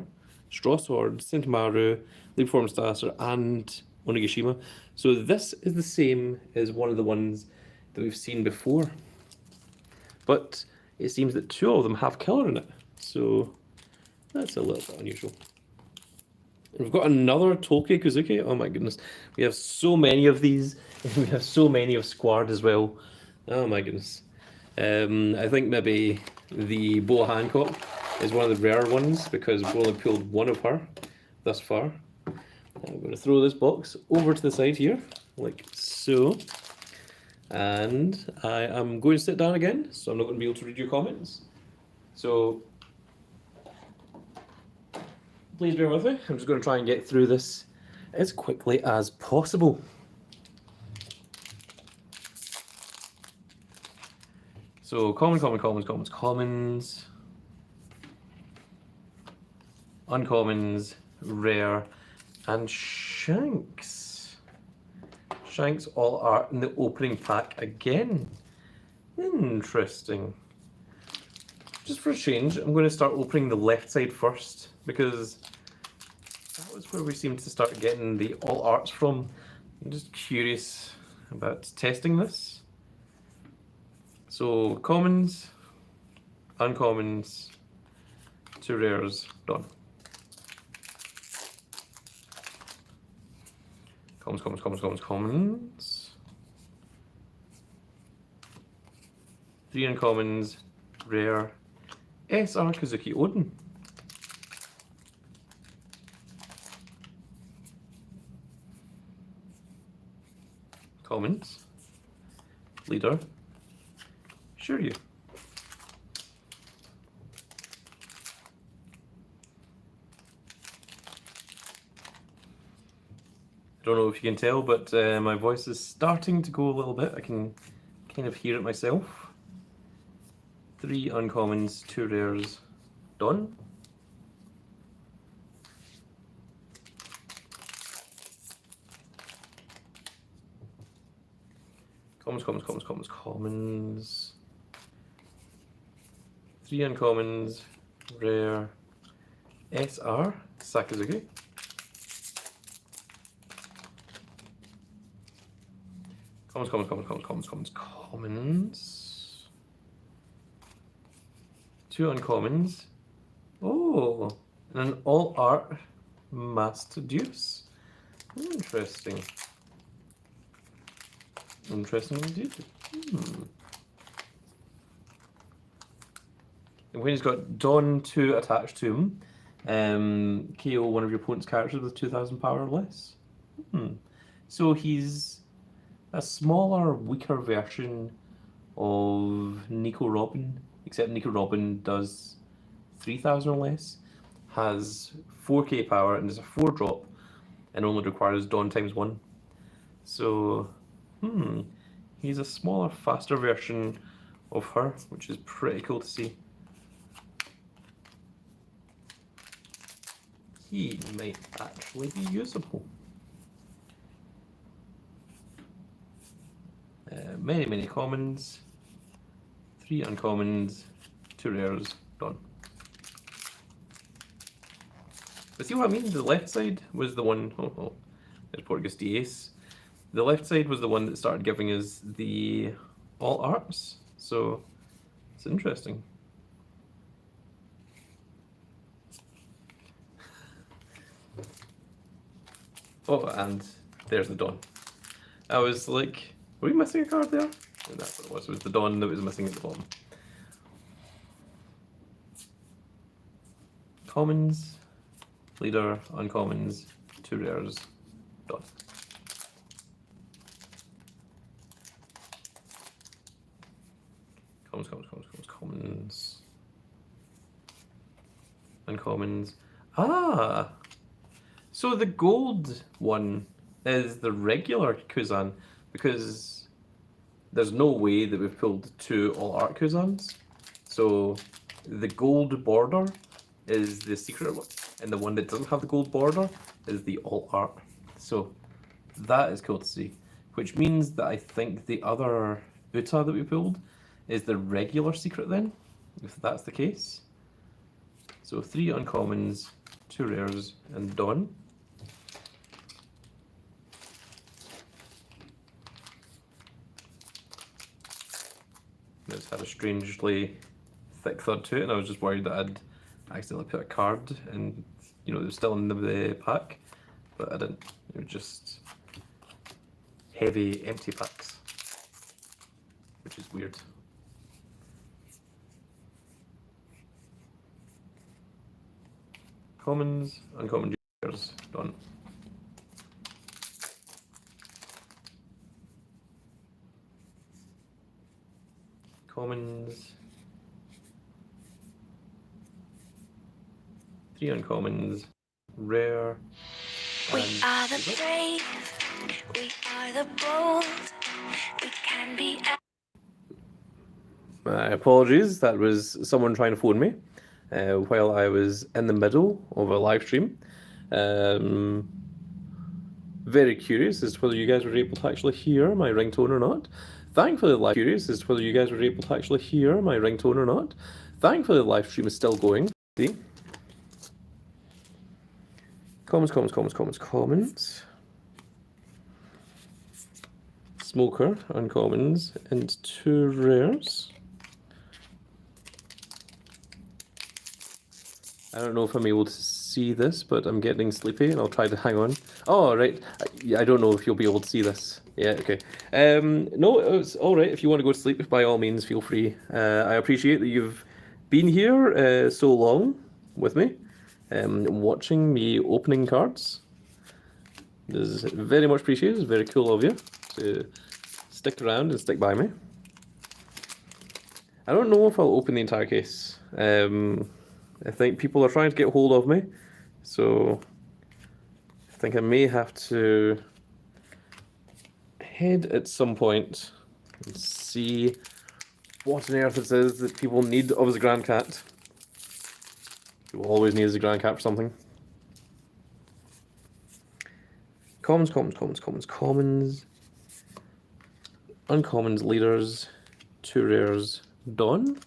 [SPEAKER 1] Straw Sword, Sentimaru, Leapform Stasser, and Onigashima. So this is the same as one of the ones that we've seen before. But it seems that 2 of them have Killer in it. So that's a little bit unusual. We've got another Tokei Kuzuki. Oh my goodness. We have so many of these. We have so many of Squad as well. Oh my goodness. I think maybe the Boa Hancock is one of the rare ones because we've only pulled one of her thus far. I'm going to throw this box over to the side here, like so. And I am going to sit down again, so I'm not going to be able to read your comments. So please bear with me. I'm just going to try and get through this as quickly as possible. So commons, uncommons, rare, and Shanks. Shanks all are in the opening pack again. Interesting. Just for a change, I'm going to start opening the left side first because that was where we seem to start getting the all arts from. I'm just curious about testing this. So commons, uncommons, 2 rares, done. Commons. 3 uncommons, rare, SR Kazuki Odin. Commons, leader, Shiryu. I don't know if you can tell, but my voice is starting to go a little bit. I can kind of hear it myself. 3 uncommons, 2 rares, done. Commons. 3 uncommons, rare, SR, Sakazuki. Commons. 2 uncommons. Oh, and an all art Master Deuce. Interesting. Interesting indeed. And when he's got Dawn 2 attached to him, KO one of your opponent's characters with 2,000 power or less. So he's a smaller, weaker version of Nico Robin, except Nico Robin does 3,000 or less, has 4k power, and is a 4-drop, and only requires Dawn times 1. So, he's a smaller, faster version of her, which is pretty cool to see. he might actually be usable. Many commons, 3 uncommons, 2 rares, done. But see what I mean? The left side was the one, there's Portuguese de Ace. The left side was the one that started giving us the alt arts, so it's interesting. Oh, and there's the Dawn. I was like, were we missing a card there? And that's what it was. It was the Dawn that was missing at the bottom. Commons, leader, uncommons, 2 rares, Dawn. Commons. Uncommons. Ah! So the gold one is the regular Kuzan, because there's no way that we've pulled 2 all-art Kuzans. So the gold border is the secret one, and the one that doesn't have the gold border is the all-art. So that is cool to see, which means that I think the other Uta that we pulled is the regular secret then, if that's the case. So 3 uncommons, 2 rares, and Dawn. It's had a strangely thick thud to it, and I was just worried that I'd accidentally put a card and, you know, it was still in the pack, but I didn't. It was just heavy, empty packs, which is weird. Commons, uncommon juniors, done. Commons, 3 uncommons, rare.
[SPEAKER 2] We are the brave, we are the bold, we can be.
[SPEAKER 1] My apologies, that was someone trying to phone me while I was in the middle of a live stream. Very curious as to whether you guys were able to actually hear my ringtone or not. Thankfully, curious as to whether you guys were able to actually hear my ringtone or not. Thankfully, the live stream is still going. See? Commons. Smoker, uncommons, and 2 rares. I don't know if I'm able to see this, but I'm getting sleepy and I'll try to hang on. Oh, right. I don't know if you'll be able to see this. Yeah, okay. No, it's all right. If you want to go to sleep, by all means, feel free. I appreciate that you've been here so long with me, watching me opening cards. This is very much appreciated. It's very cool of you to stick around and stick by me. I don't know if I'll open the entire case. I think people are trying to get hold of me, so I think I may have to head at some point and see what on earth it is that people need of as a Grand Cat. People always need as a Grand Cat for something. Commons. Uncommons, leaders, 2 rares, Dawn.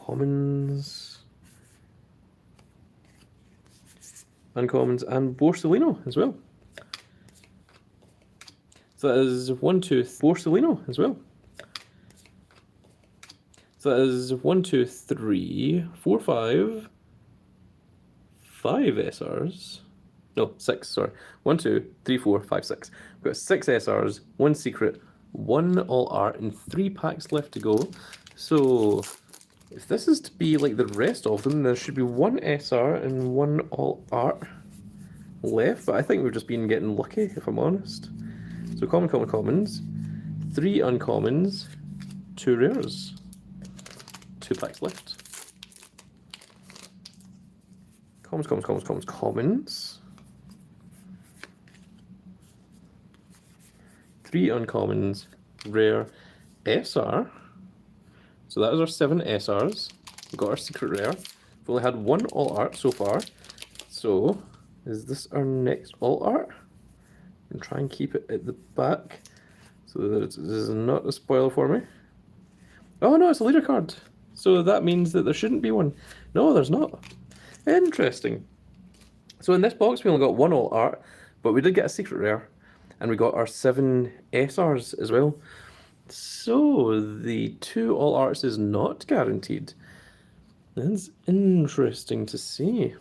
[SPEAKER 1] Commons. Uncommons and Borsellino as well. So that is 1, 2, Borsellino as well. So that is 1, 2, 3, 4, 5 SRs. No, 6, sorry. 1, 2, 3, 4, 5, 6. We've got 6 SRs, 1 secret, 1 all art, and 3 packs left to go. So if this is to be like the rest of them, there should be 1 SR and 1 all art left. But I think we've just been getting lucky, if I'm honest. So commons, 3 uncommons, 2 rares. 2 packs left. Commons. 3 uncommons, rare, SR. So that was our 7 SRs. We got our secret rare. We've only had 1 all art so far. So, is this our next all art? And try and keep it at the back so that this is not a spoiler for me. Oh no, it's a leader card. So that means that there shouldn't be one. No, there's not. Interesting. So in this box we only got 1 all art, but we did get a secret rare. And we got our 7 SRs as well. So the 2 all arts is not guaranteed. That's interesting to see.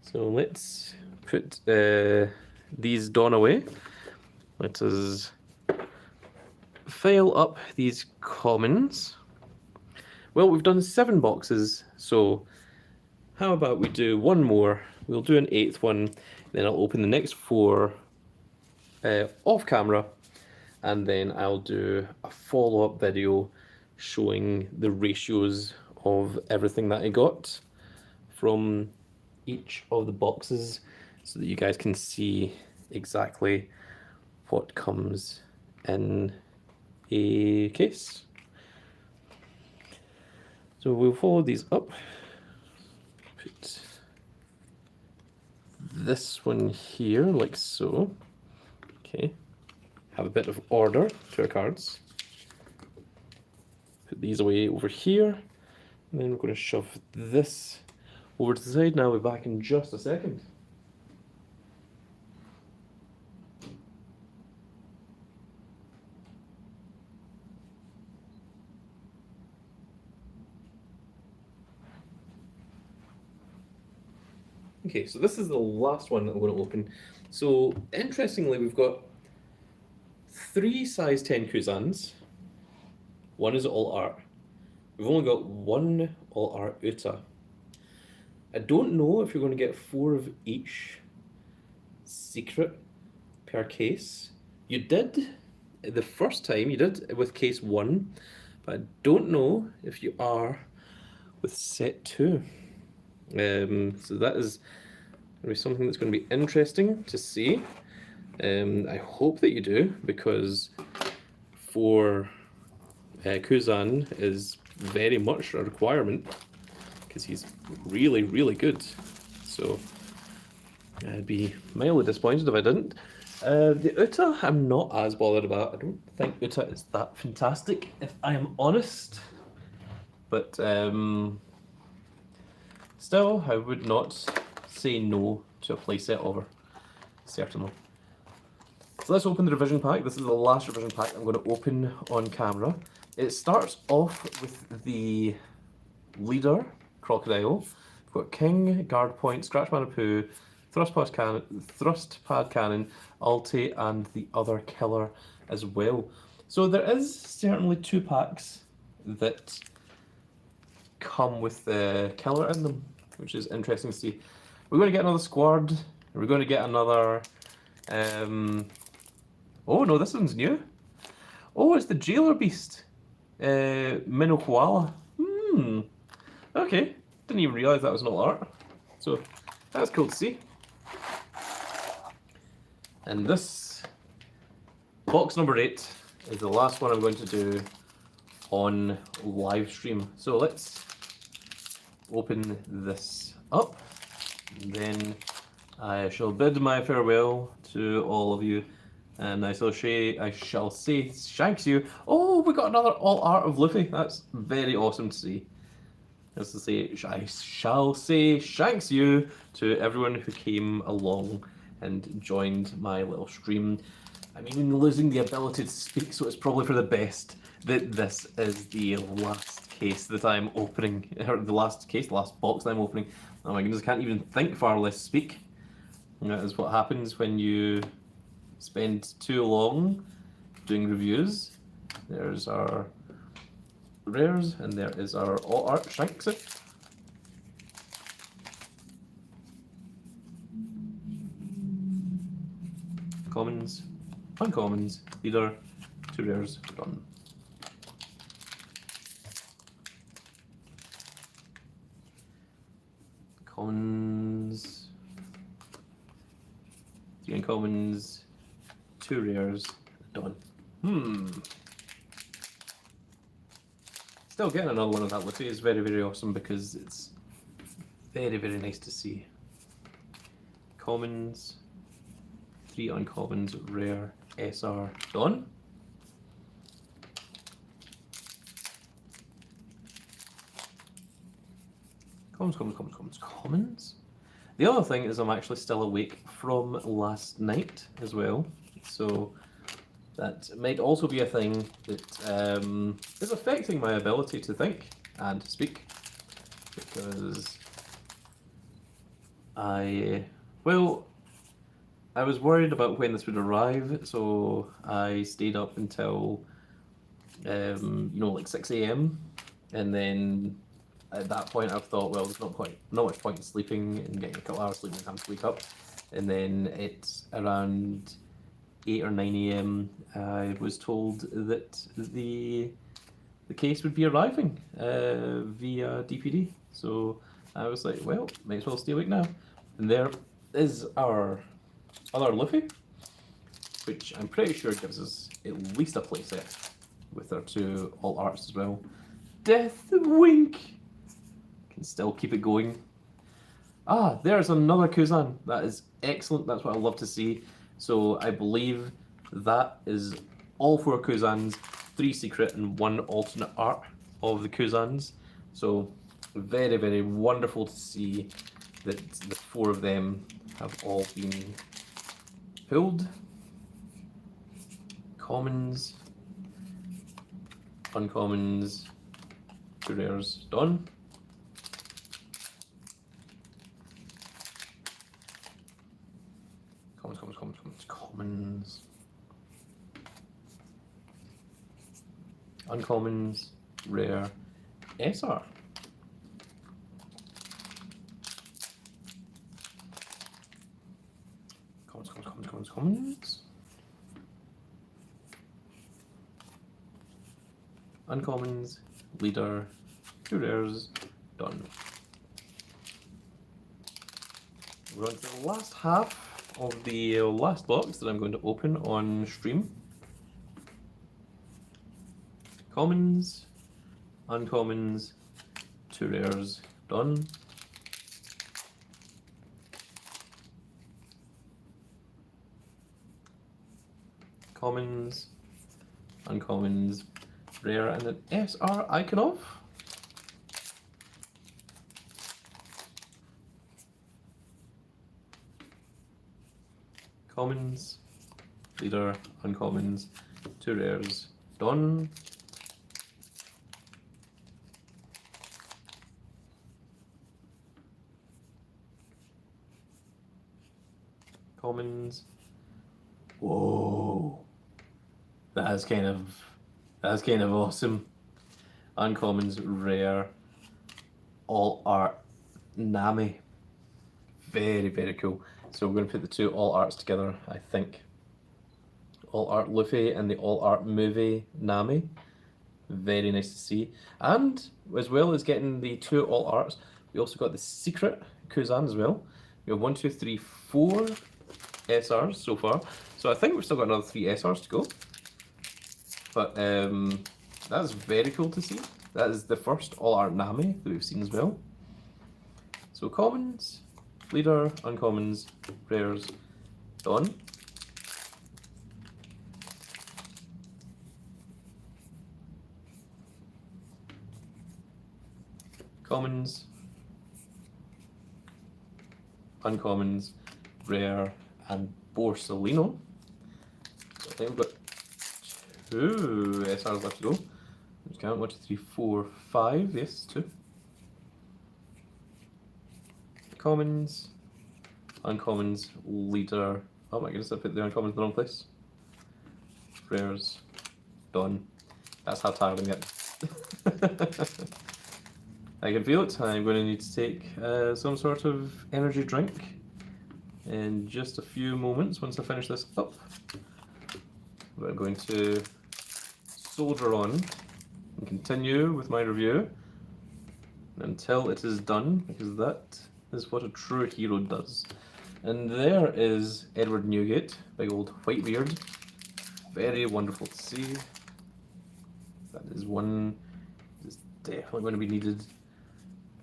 [SPEAKER 1] So let's put these down away. Let us file up these commons. Well, we've done 7 boxes, so how about we do 1 more? We'll do an 8th one, then I'll open the next 4 off camera, and then I'll do a follow-up video showing the ratios of everything that I got from each of the boxes so that you guys can see exactly what comes in a case. So we'll follow these up. Put this one here like so. Okay. Have a bit of order to our cards. Put these away over here. And then we're going to shove this over to the side. Now we'll be back in just a second. Okay, so this is the last one that I'm going to open. So, interestingly, we've got 3 size 10 Kuzans. 1 is all art. We've only got 1 all art Uta. I don't know if you're going to get 4 of each secret per case. You did the first time, you did with case 1, but I don't know if you are with set 2. So that is going to be something that's going to be interesting to see. I hope that you do, because for Kuzan is very much a requirement, because he's really, really good. So I'd be mildly disappointed if I didn't. The Uta I'm not as bothered about. I don't think Uta is that fantastic, if I am honest. But still, I would not say no to a playset over, certainly. So let's open the revision pack. This is the last revision pack I'm going to open on camera. It starts off with the leader, Crocodile. We've got King, Guard Point, Scratch Manapoo, Thrust Pad Cannon, Ulti, and the other killer as well. So there is certainly 2 packs that come with the killer in them, which is interesting to see. We're going to get another squad. We're going to get another... Oh no, this one's new. Oh, it's the Jailer Beast. Minnow Koala. Okay, didn't even realise that was an all art. So, that's cool to see. And this, box number 8, is the last one I'm going to do on live stream. So let's open this up. And then I shall bid my farewell to all of you. And I shall say shanks you. Oh, we got another all art of Luffy. That's very awesome to see. As to say, I shall say shanks you to everyone who came along and joined my little stream. I mean, losing the ability to speak, so it's probably for the best that this is the last case that I'm opening, or the last box that I'm opening. Oh my goodness, I can't even think, far less speak. And that is what happens when you spend too long doing reviews. There's our rares, and there is our all art Shanks. Commons, uncommons, leader, 2 rares, done. Commons, 3 uncommons, 2 rares, done. Still getting another one of that Luffy is very, very awesome because it's very, very nice to see. Commons, 3 uncommons, rare, SR, done. Commons. The other thing is I'm actually still awake from last night as well, so that might also be a thing that is affecting my ability to think and to speak, because I was worried about when this would arrive, so I stayed up until like 6 a.m. and then at that point I thought, well, there's not much point in sleeping and getting a couple hours sleep and time to wake up. And then it's around 8 or 9 a.m. I was told that the case would be arriving via DPD. So I was like, well, might as well stay awake now. And there is our other Luffy, which I'm pretty sure gives us at least a playset with our 2 alt arts as well. Death Wink! Can still keep it going. Ah, there's another Kuzan. That is excellent. That's what I love to see. So I believe that is all 4 Kuzans, 3 secret and 1 alternate art of the Kuzans. So very, very wonderful to see that the 4 of them have all been pulled. Commons, uncommons, 2 rares, done. Commons, uncommons, rare, SR. Commons. Uncommons, leader, 2 rares, done. We're on to the last half of the last box that I'm going to open on stream. Commons, uncommons, 2 rares, done. Commons, uncommons, rare, and an SR Iconov. Commons, leader, uncommons, 2 rares, done. Commons. Whoa, that's kind of awesome. Uncommons, rare, all art, Nami. Very, very cool. So we're going to put the 2 all arts together, I think. All art Luffy and the all art movie Nami. Very nice to see. And as well as getting the 2 all arts, we also got the secret Kuzan as well. We have 1, 2, 3, 4 SRs so far. So I think we've still got another 3 SRs to go. But that's very cool to see. That is the first all art Nami that we've seen as well. So commons, leader, uncommons, rares, done. Commons, uncommons, rare, and Borsalino. So I think we've got 2 SRs left to go. Let's count 1, 2, 3, 4, 5. Yes, 2. Commons, uncommons, leader. Oh my goodness, I put the uncommons in the wrong place. Rares, done. That's how tired I'm getting. I can feel it. I'm going to need to take some sort of energy drink in just a few moments once I finish this up. But I'm going to soldier on and continue with my review until it is done, because that is what a true hero does. And there is Edward Newgate, big old white beard. very wonderful to see. That is one that's definitely going to be needed.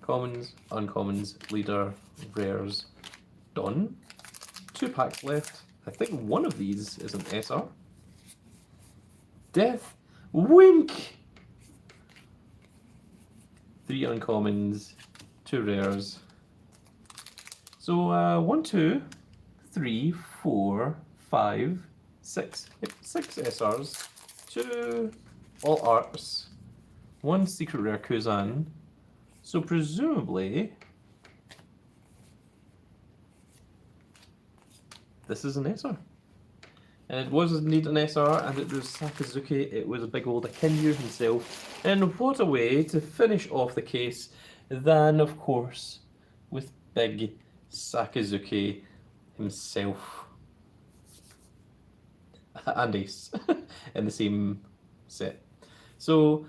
[SPEAKER 1] Commons, uncommons, leader, rares, done. 2 packs left. I think one of these is an SR. Death, wink! 3 uncommons, 2 rares. So 1, 2, 3, 4, 5, 6. Yep, 6 SRs, 2 all arts, 1 secret rare Kuzan. So presumably this is an SR. And it was indeed an SR, and it was Sakazuki. It was a big old Akinyu himself. And what a way to finish off the case than, of course, with big Sakazuki himself. And Ace in the same set. So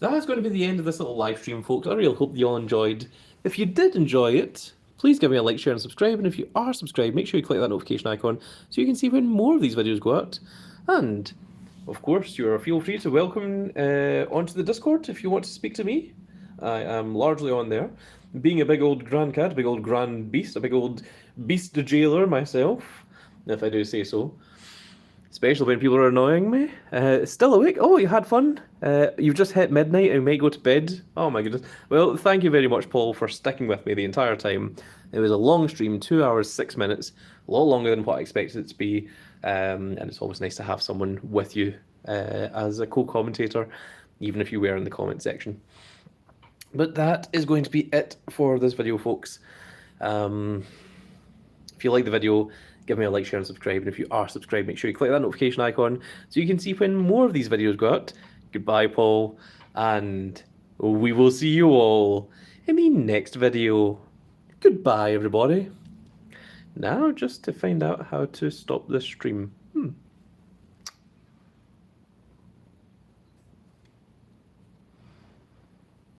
[SPEAKER 1] that's going to be the end of this little live stream, folks. I really hope you all enjoyed. If you did enjoy it, please give me a like, share, and subscribe. And if you are subscribed, make sure you click that notification icon so you can see when more of these videos go out. And, of course, feel free to welcome onto the Discord if you want to speak to me. I am largely on there. Being a big old grand cat, a big old grand beast, a big old beast jailer myself, if I do say so. Especially when people are annoying me. Still awake? Oh, you had fun? You've just hit midnight and might go to bed? Oh my goodness. Well, thank you very much, Paul, for sticking with me the entire time. It was a long stream, 2 hours, 6 minutes. A lot longer than what I expected it to be. And it's always nice to have someone with you as a co-commentator, even if you were in the comment section. But that is going to be it for this video, folks. If you like the video, give me a like, share, and subscribe. And if you are subscribed, make sure you click that notification icon so you can see when more of these videos go out. Goodbye, Paul, and we will see you all in the next video. Goodbye, everybody. Now, just to find out how to stop this stream.